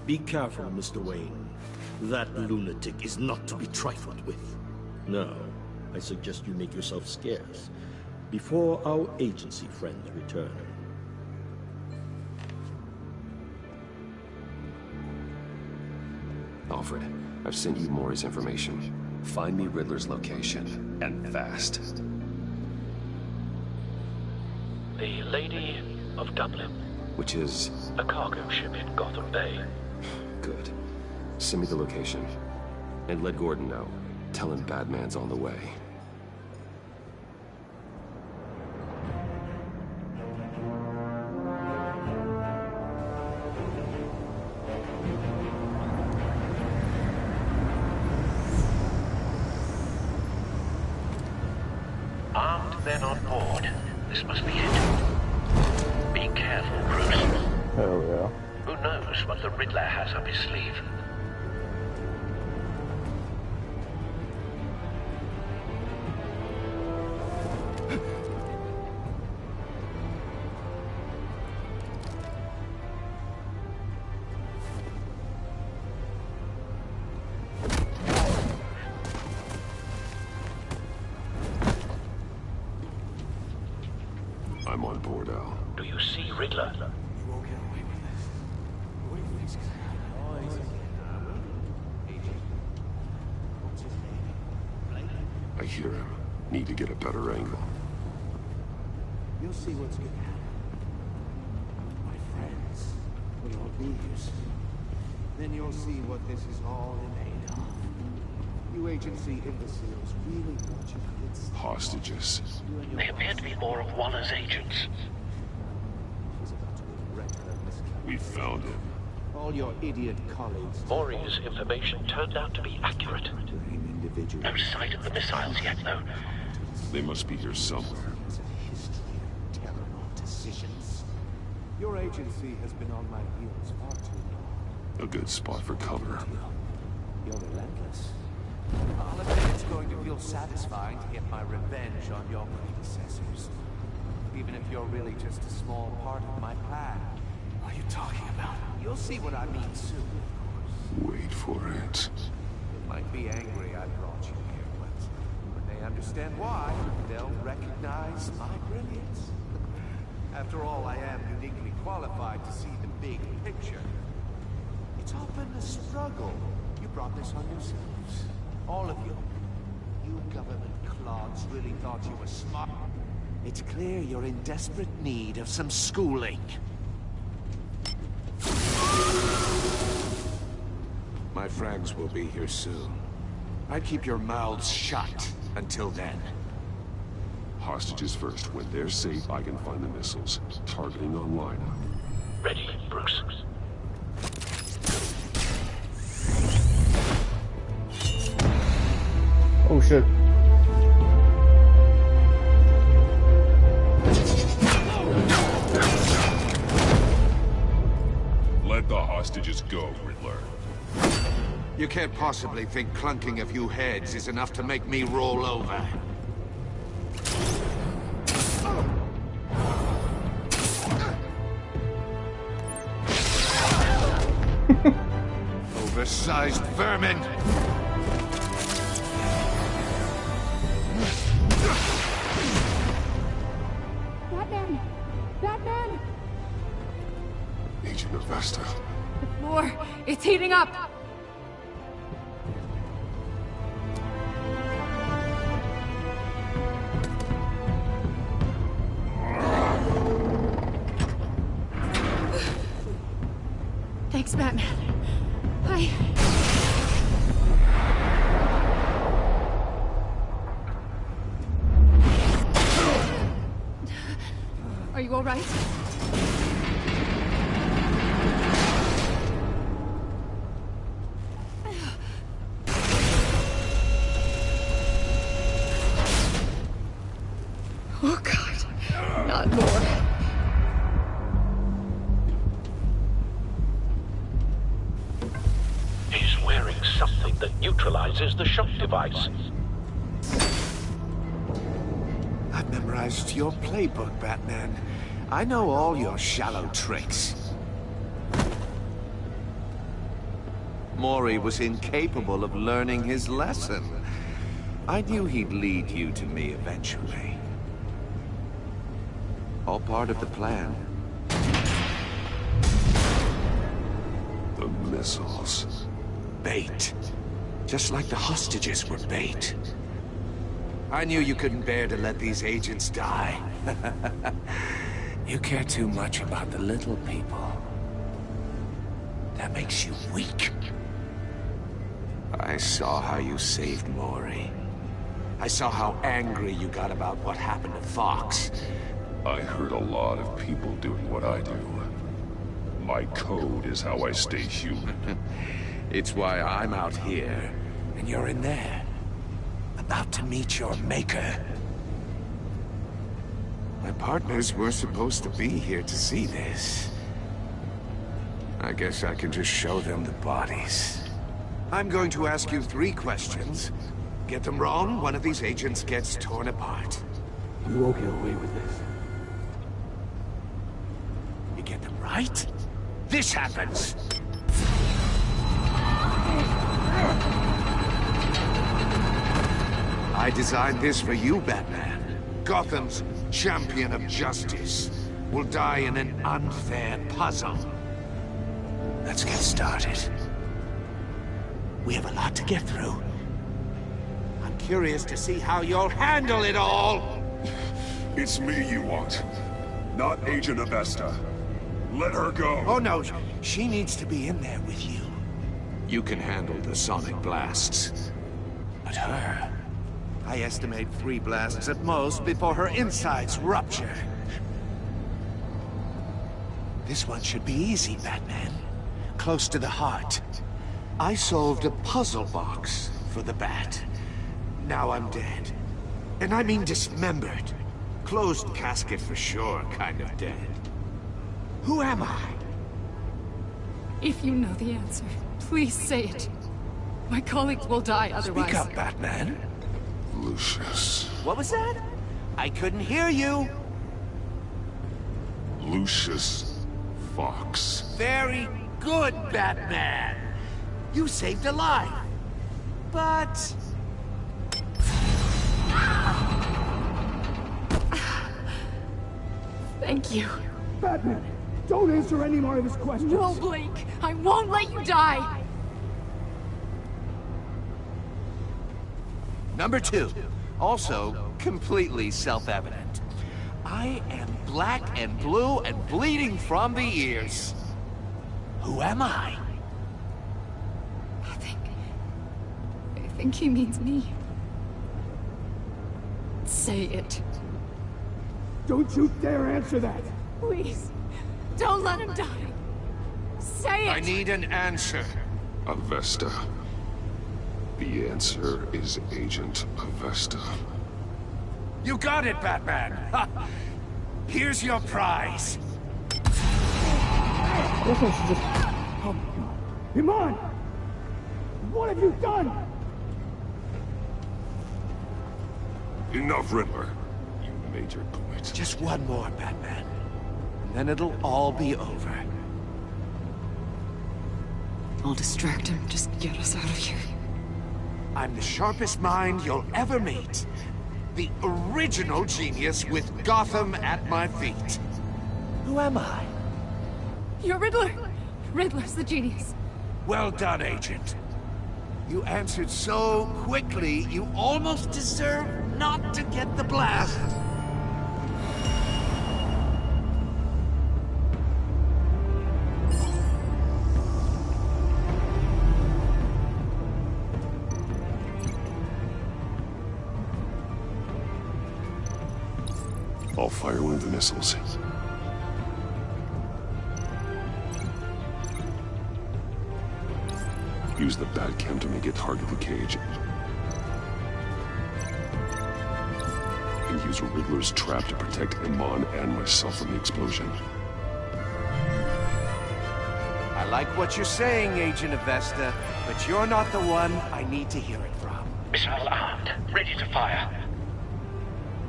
Be careful, Mr. Wayne. That lunatic is not to be trifled with. Now, I suggest you make yourself scarce before our agency friends return. Alfred, I've sent you Maury's information. Find me Riddler's location, and fast. The Lady of Dublin. Which is? A cargo ship in Gotham Bay. Good. Send me the location. And let Gordon know. Tell him Batman's on the way. Armed men on board. This must be it. Be careful, Bruce. Hell yeah. Who knows what the Riddler has up his sleeve? I'm on board, Al. Do you see Riddler? You won't get away with this. What do you think's gonna happen? I hear him. Need to get a better angle. You'll see what's gonna happen. My friends. couple more beers. Then you'll see what this is all made of. You agency imbeciles really want you kids... Hostages. They appear to be more of Waller's agents. We found him. All your idiot colleagues... Maury's information turned out to be accurate. No sight of the missiles yet, though. They must be here somewhere. Terrible decisions. Your agency has been on my heels far too long. A good spot for cover. You're relentless. I'll admit it's going to feel satisfying to get my revenge on your predecessors. Even if you're really just a small part of my plan. What are you talking about? You'll see what I mean soon. Wait for it. They might be angry I brought you here, but when they understand why, they'll recognize my brilliance. After all, I am uniquely qualified to see the big picture. It's all been a struggle. You brought this on yourselves. All of you. You government clods really thought you were smart. It's clear you're in desperate need of some schooling. My friends will be here soon. I'd keep your mouths shut until then. Hostages first. When they're safe, I can find the missiles. Targeting online. Ready, Bruce. Oh shit. Let the hostages go, Riddler. You can't possibly think clunking a few heads is enough to make me roll over. Oversized vermin! Batman! Batman! Agent Avesta. The floor, it's heating up! Thanks, Batman. Are you all right? Oh, God. Not more. He's wearing something that neutralizes the shock device. I've memorized your playbook, Batman. I know all your shallow tricks. Maury was incapable of learning his lesson. I knew he'd lead you to me eventually. All part of the plan. The missiles. Bait. Just like the hostages were bait. I knew you couldn't bear to let these agents die. You care too much about the little people. That makes you weak. I saw how you saved Maury. I saw how angry you got about what happened to Fox. I heard a lot of people doing what I do. My code is how I stay human. It's why I'm out here, and you're in there. About to meet your maker. My partners were supposed to be here to see this. I guess I can just show them the bodies. I'm going to ask you 3 questions. Get them wrong, one of these agents gets torn apart. You won't get away with this. You get them right, this happens. I designed this for you, Batman. Gotham's champion of justice will die in an unfair puzzle. Let's get started. We have a lot to get through. I'm curious to see how you'll handle it all. It's me you want, not Agent Avesta. Let her go! Oh no, she needs to be in there with you. You can handle the sonic blasts. But her... I estimate 3 blasts at most before her insides rupture. This one should be easy, Batman. Close to the heart. I solved a puzzle box for the Bat. Now I'm dead. And I mean dismembered. Closed casket for sure, kind of dead. Who am I? If you know the answer, please say it. My colleagues will die otherwise. Speak up, Batman. Lucius. What was that? I couldn't hear you. Lucius Fox. Very good, Batman. You saved a life. But... Thank you. Batman, don't answer any more of his questions. No, Blake. I won't let you die. Number 2. Also, completely self-evident. I am black and blue and bleeding from the ears. Who am I? I think he means me. Say it. Don't you dare answer that! Please, don't let him die. Say it! I need an answer. Avesta. The answer is Agent Avesta. You got it, Batman! Ha. Here's your prize. Iman! What have you done? Enough, Riddler. You made your point. Just one more, Batman. And then it'll all be over. I'll distract him. Just get us out of here. I'm the sharpest mind you'll ever meet. The original genius with Gotham at my feet. Who am I? You're Riddler. Riddler's the genius. Well done, Agent. You answered so quickly, you almost deserve not to get the blast. I'll fire one of the missiles. Use the Batcam to make it target the cage. And use Riddler's trap to protect Iman and myself from the explosion. I like what you're saying, Agent Avesta, but you're not the one I need to hear it from. Missile armed, ready to fire.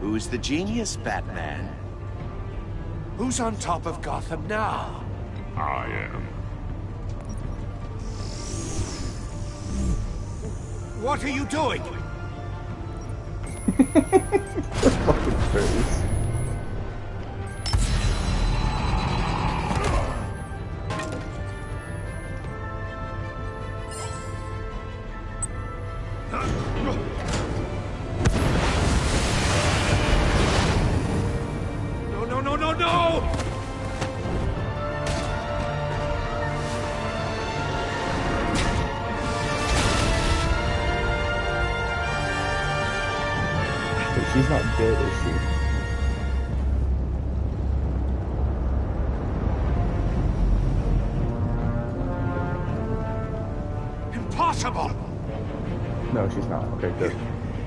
Who's the genius, Batman? Who's on top of Gotham now? I am. What are you doing? Fucking face. No! She's not dead, is she? Impossible! No, she's not. Okay, good.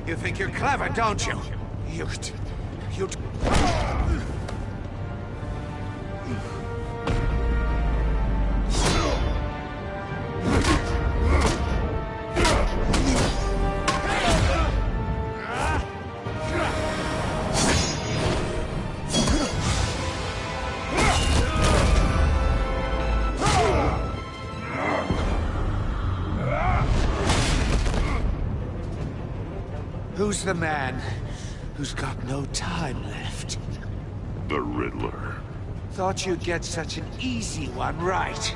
You think you're clever, don't you? You... Who's the man who's got no time left? The Riddler. Thought you'd get such an easy one right.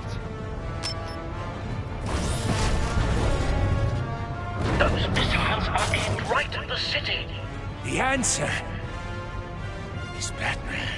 Those missiles are aimed right at the city. The answer is Batman.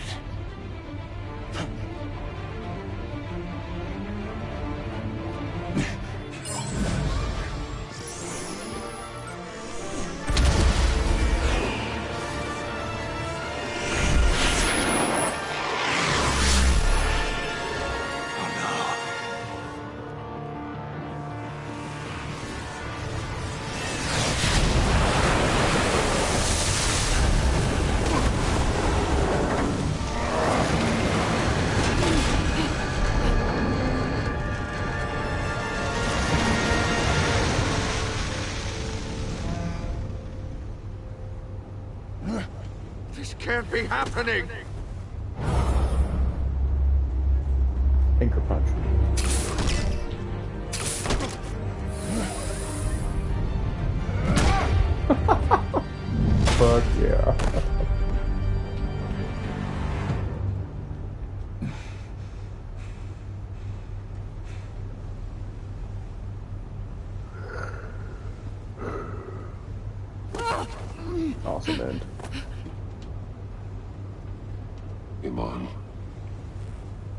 can't be happening! Anchor punch. Fuck yeah. Awesome end. Iman.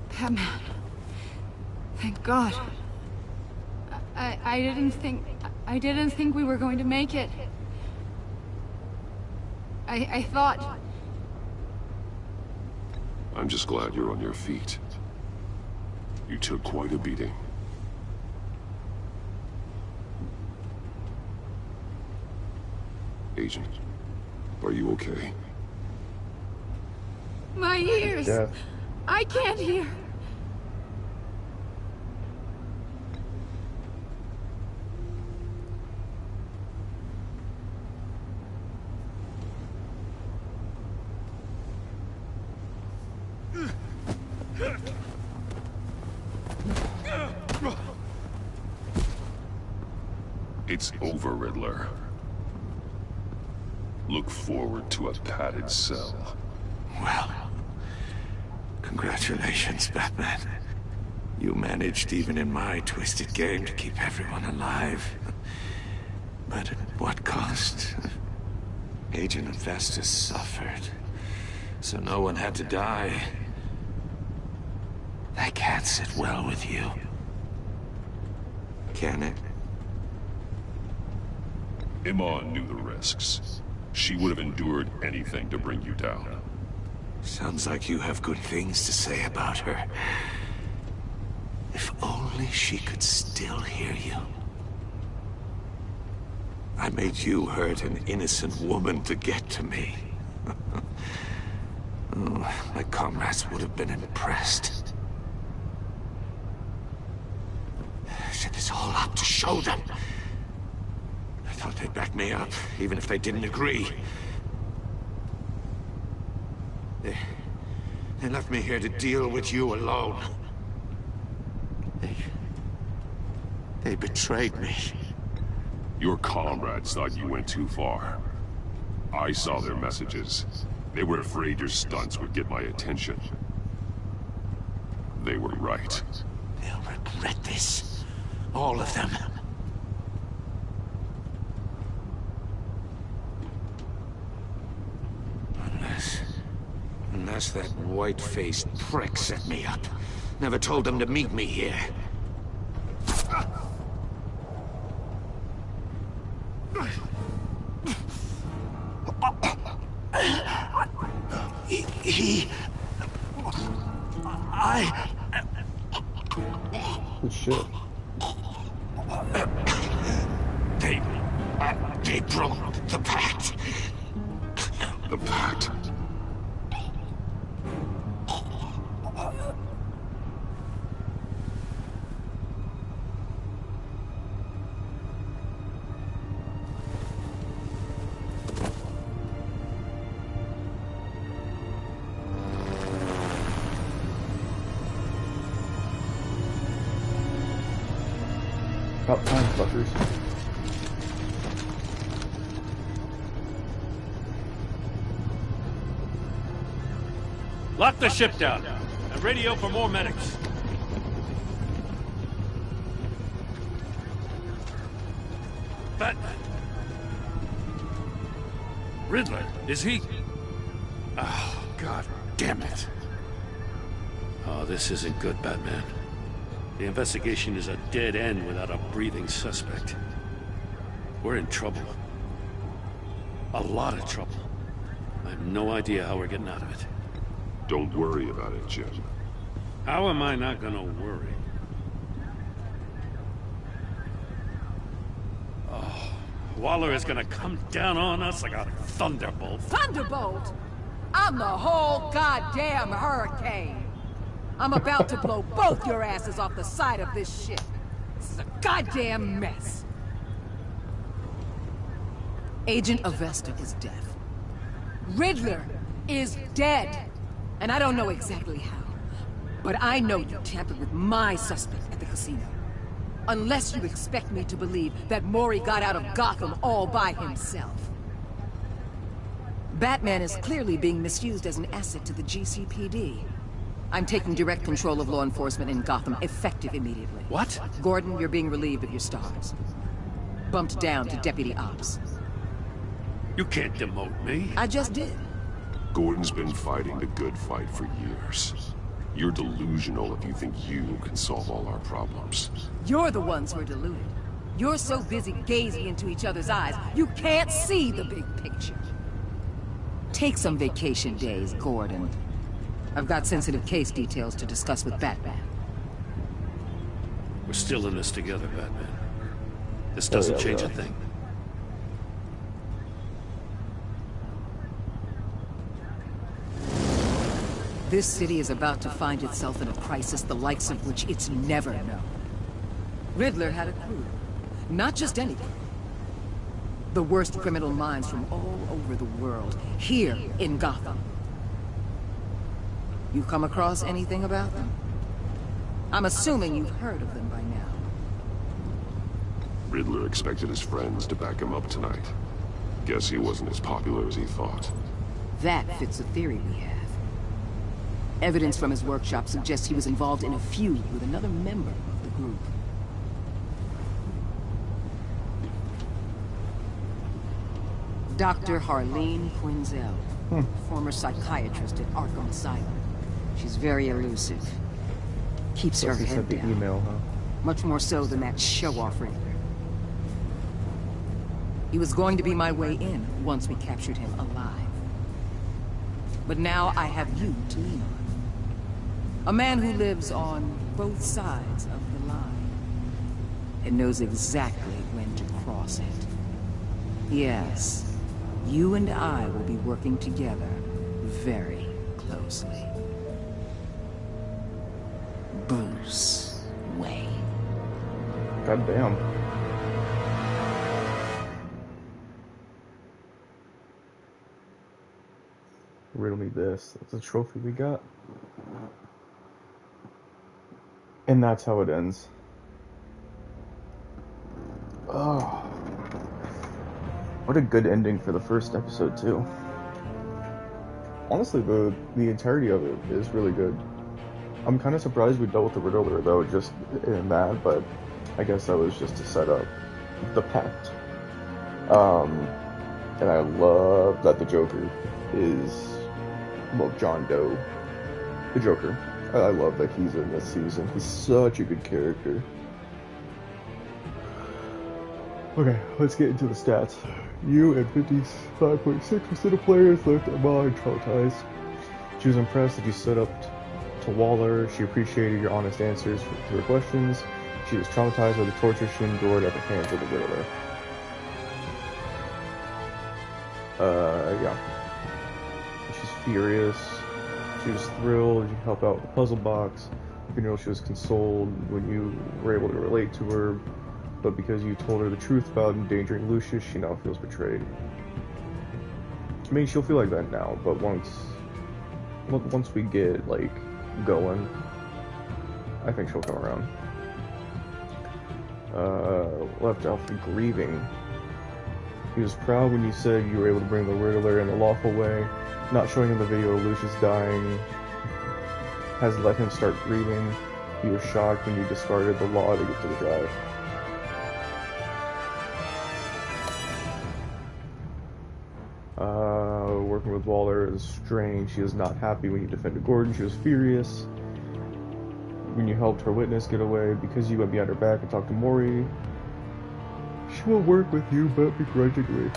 Batman. Thank God. I didn't think we were going to make it. I thought... I'm just glad you're on your feet. You took quite a beating. Agent, are you okay? My ears! Death. I can't hear. It's over, Riddler. Look forward to a padded cell. Well, congratulations, Batman. You managed, even in my twisted game, to keep everyone alive. But at what cost? Agent Augustus suffered, so no one had to die. That can't sit well with you. Can it? Iman knew the risks. She would have endured anything to bring you down. Sounds like you have good things to say about her. If only she could still hear you. I made you hurt an innocent woman to get to me. Oh, my comrades would have been impressed. Set this all up to show them. I thought they'd back me up, even if they didn't agree. They left me here to deal with you alone. They betrayed me. Your comrades thought you went too far. I saw their messages. They were afraid your stunts would get my attention. They were right. They'll regret this. All of them. Unless that white-faced prick set me up. Never told them to meet me here. Good shit. They broke the pact. The pact? About time, fuckers. Lock the ship down and radio for more medics. Batman. Riddler, is he? Oh, God damn it. Oh, this isn't good, Batman. The investigation is a dead end without a breathing suspect. We're in trouble. A lot of trouble. I have no idea how we're getting out of it. Don't worry about it, Jim. How am I not gonna worry? Oh, Waller is gonna come down on us like a thunderbolt. Thunderbolt? I'm the whole goddamn hurricane. I'm about to blow both your asses off the side of this ship. This is a goddamn mess. Agent Avesta is dead. Riddler is dead. And I don't know exactly how. But I know you tampered with my suspect at the casino. Unless you expect me to believe that Maury got out of Gotham all by himself. Batman is clearly being misused as an asset to the GCPD. I'm taking direct control of law enforcement in Gotham, effective immediately. What? Gordon, you're being relieved of your stars. Bumped down to Deputy Ops. You can't demote me. I just did. Gordon's been fighting the good fight for years. You're delusional if you think you can solve all our problems. You're the ones who are deluded. You're so busy gazing into each other's eyes, you can't see the big picture. Take some vacation days, Gordon. I've got sensitive case details to discuss with Batman. We're still in this together, Batman. This doesn't change a thing. This city is about to find itself in a crisis the likes of which it's never known. Riddler had a crew. Not just any crew. The worst criminal minds from all over the world, here in Gotham. You come across anything about them? I'm assuming you've heard of them by now. Riddler expected his friends to back him up tonight. Guess he wasn't as popular as he thought. That fits the theory we have. Evidence from his workshop suggests he was involved in a feud with another member of the group. Dr. Harleen Quinzel, former psychiatrist at Arkham Asylum. She's very elusive. Keeps her head down. Email, huh? Much more so than that show-off Riddler. He was going to be my way in once we captured him alive. But now I have you to lean on. A man who lives on both sides of the line. And knows exactly when to cross it. Yes, you and I will be working together very closely. Bruce Wayne. God damn. Riddle me this. That's a trophy we got. And that's how it ends. Oh. What a good ending for the first episode, too. Honestly, the entirety of it is really good. I'm kind of surprised we dealt with the Riddler, though, just in that, but I guess that was just to set up the pact. And I love that the Joker is, well, John Doe, the Joker. I love that he's in this season. He's such a good character. Okay, let's get into the stats. You and 55.6% of players left Emma traumatized. She was impressed that you stood up to Waller. She appreciated your honest answers to her questions. She was traumatized by the torture she endured at the hands of the Riddler. Yeah. She's furious. She was thrilled you helped out with the puzzle box. You know, she was consoled when you were able to relate to her, but because you told her the truth about endangering Lucius, she now feels betrayed. I mean, she'll feel like that now, but once we get, like, going, I think she'll come around. Left Alfred grieving. He was proud when you said you were able to bring the Riddler in a lawful way. Not showing him the video of Lucius dying has let him start grieving. He was shocked when you discarded the law to get to the drive. Working with Waller is strange. She is not happy when you defended Gordon. She was furious when you helped her witness get away because you went behind her back and talked to Maury. She will work with you, but begrudgingly.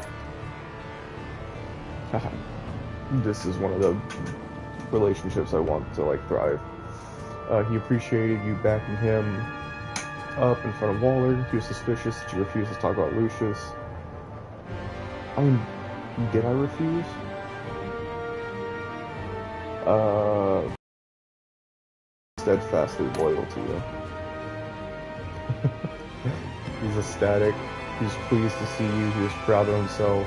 Haha. This is one of the relationships I want to, like, thrive. He appreciated you backing him up in front of Waller. He was suspicious that you refused to talk about Lucius. I mean, did I refuse? Steadfastly loyal to you. He's ecstatic. He was pleased to see you. He was proud of himself.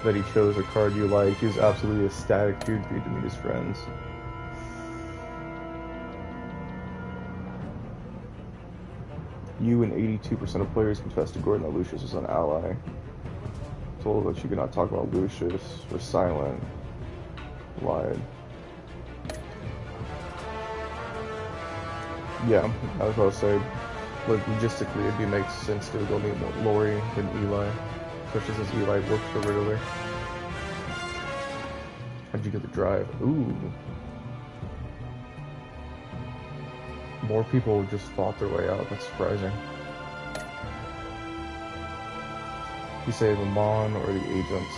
that he chose a card you liked. He was absolutely ecstatic he agreed to meet his friends. You and 82% of players confessed to Gordon that Lucius was an ally. Told that you could not talk about Lucius. Were silent. Lied. Yeah, I was about to say, like, logistically it'd make sense to go meet Lori than Eli. Especially since Eli worked for Riddler. How'd you get the drive? Ooh. More people just fought their way out. That's surprising. You save Amon or the agents.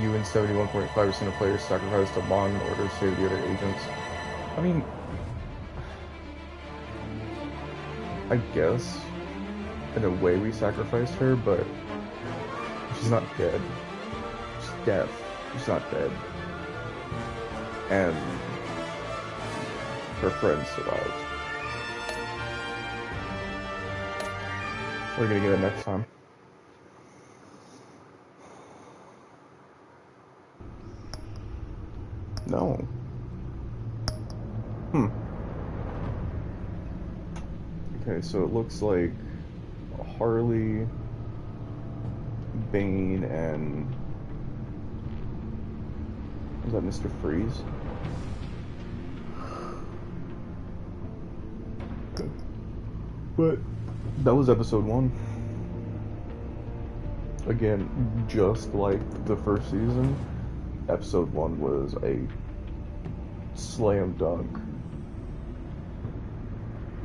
You and 71.5% of players sacrificed Amon in order to save the other agents. I mean, I guess in a way we sacrificed her, but she's not dead. She's deaf. She's not dead. And her friends survived. We're gonna get it next time. No. Okay, so it looks like Harley, Bane, and is that Mr. Freeze? But that was episode 1. Again, just like the first season, episode 1 was a slam dunk.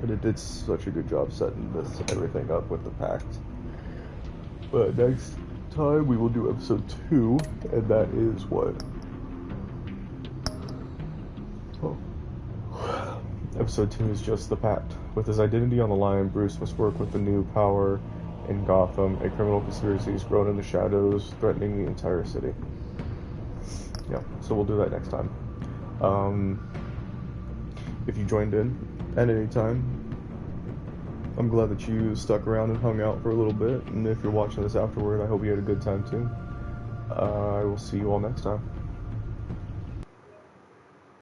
And it did such a good job setting everything up with the pact. But next time we will do episode 2, and that is what? Oh. Episode 2 is just the pact. With his identity on the line, Bruce must work with the new power in Gotham. A criminal conspiracy has grown in the shadows, threatening the entire city. Yeah, so we'll do that next time. If you joined in at any time, I'm glad that you stuck around and hung out for a little bit. And if you're watching this afterward, I hope you had a good time too. I will see you all next time.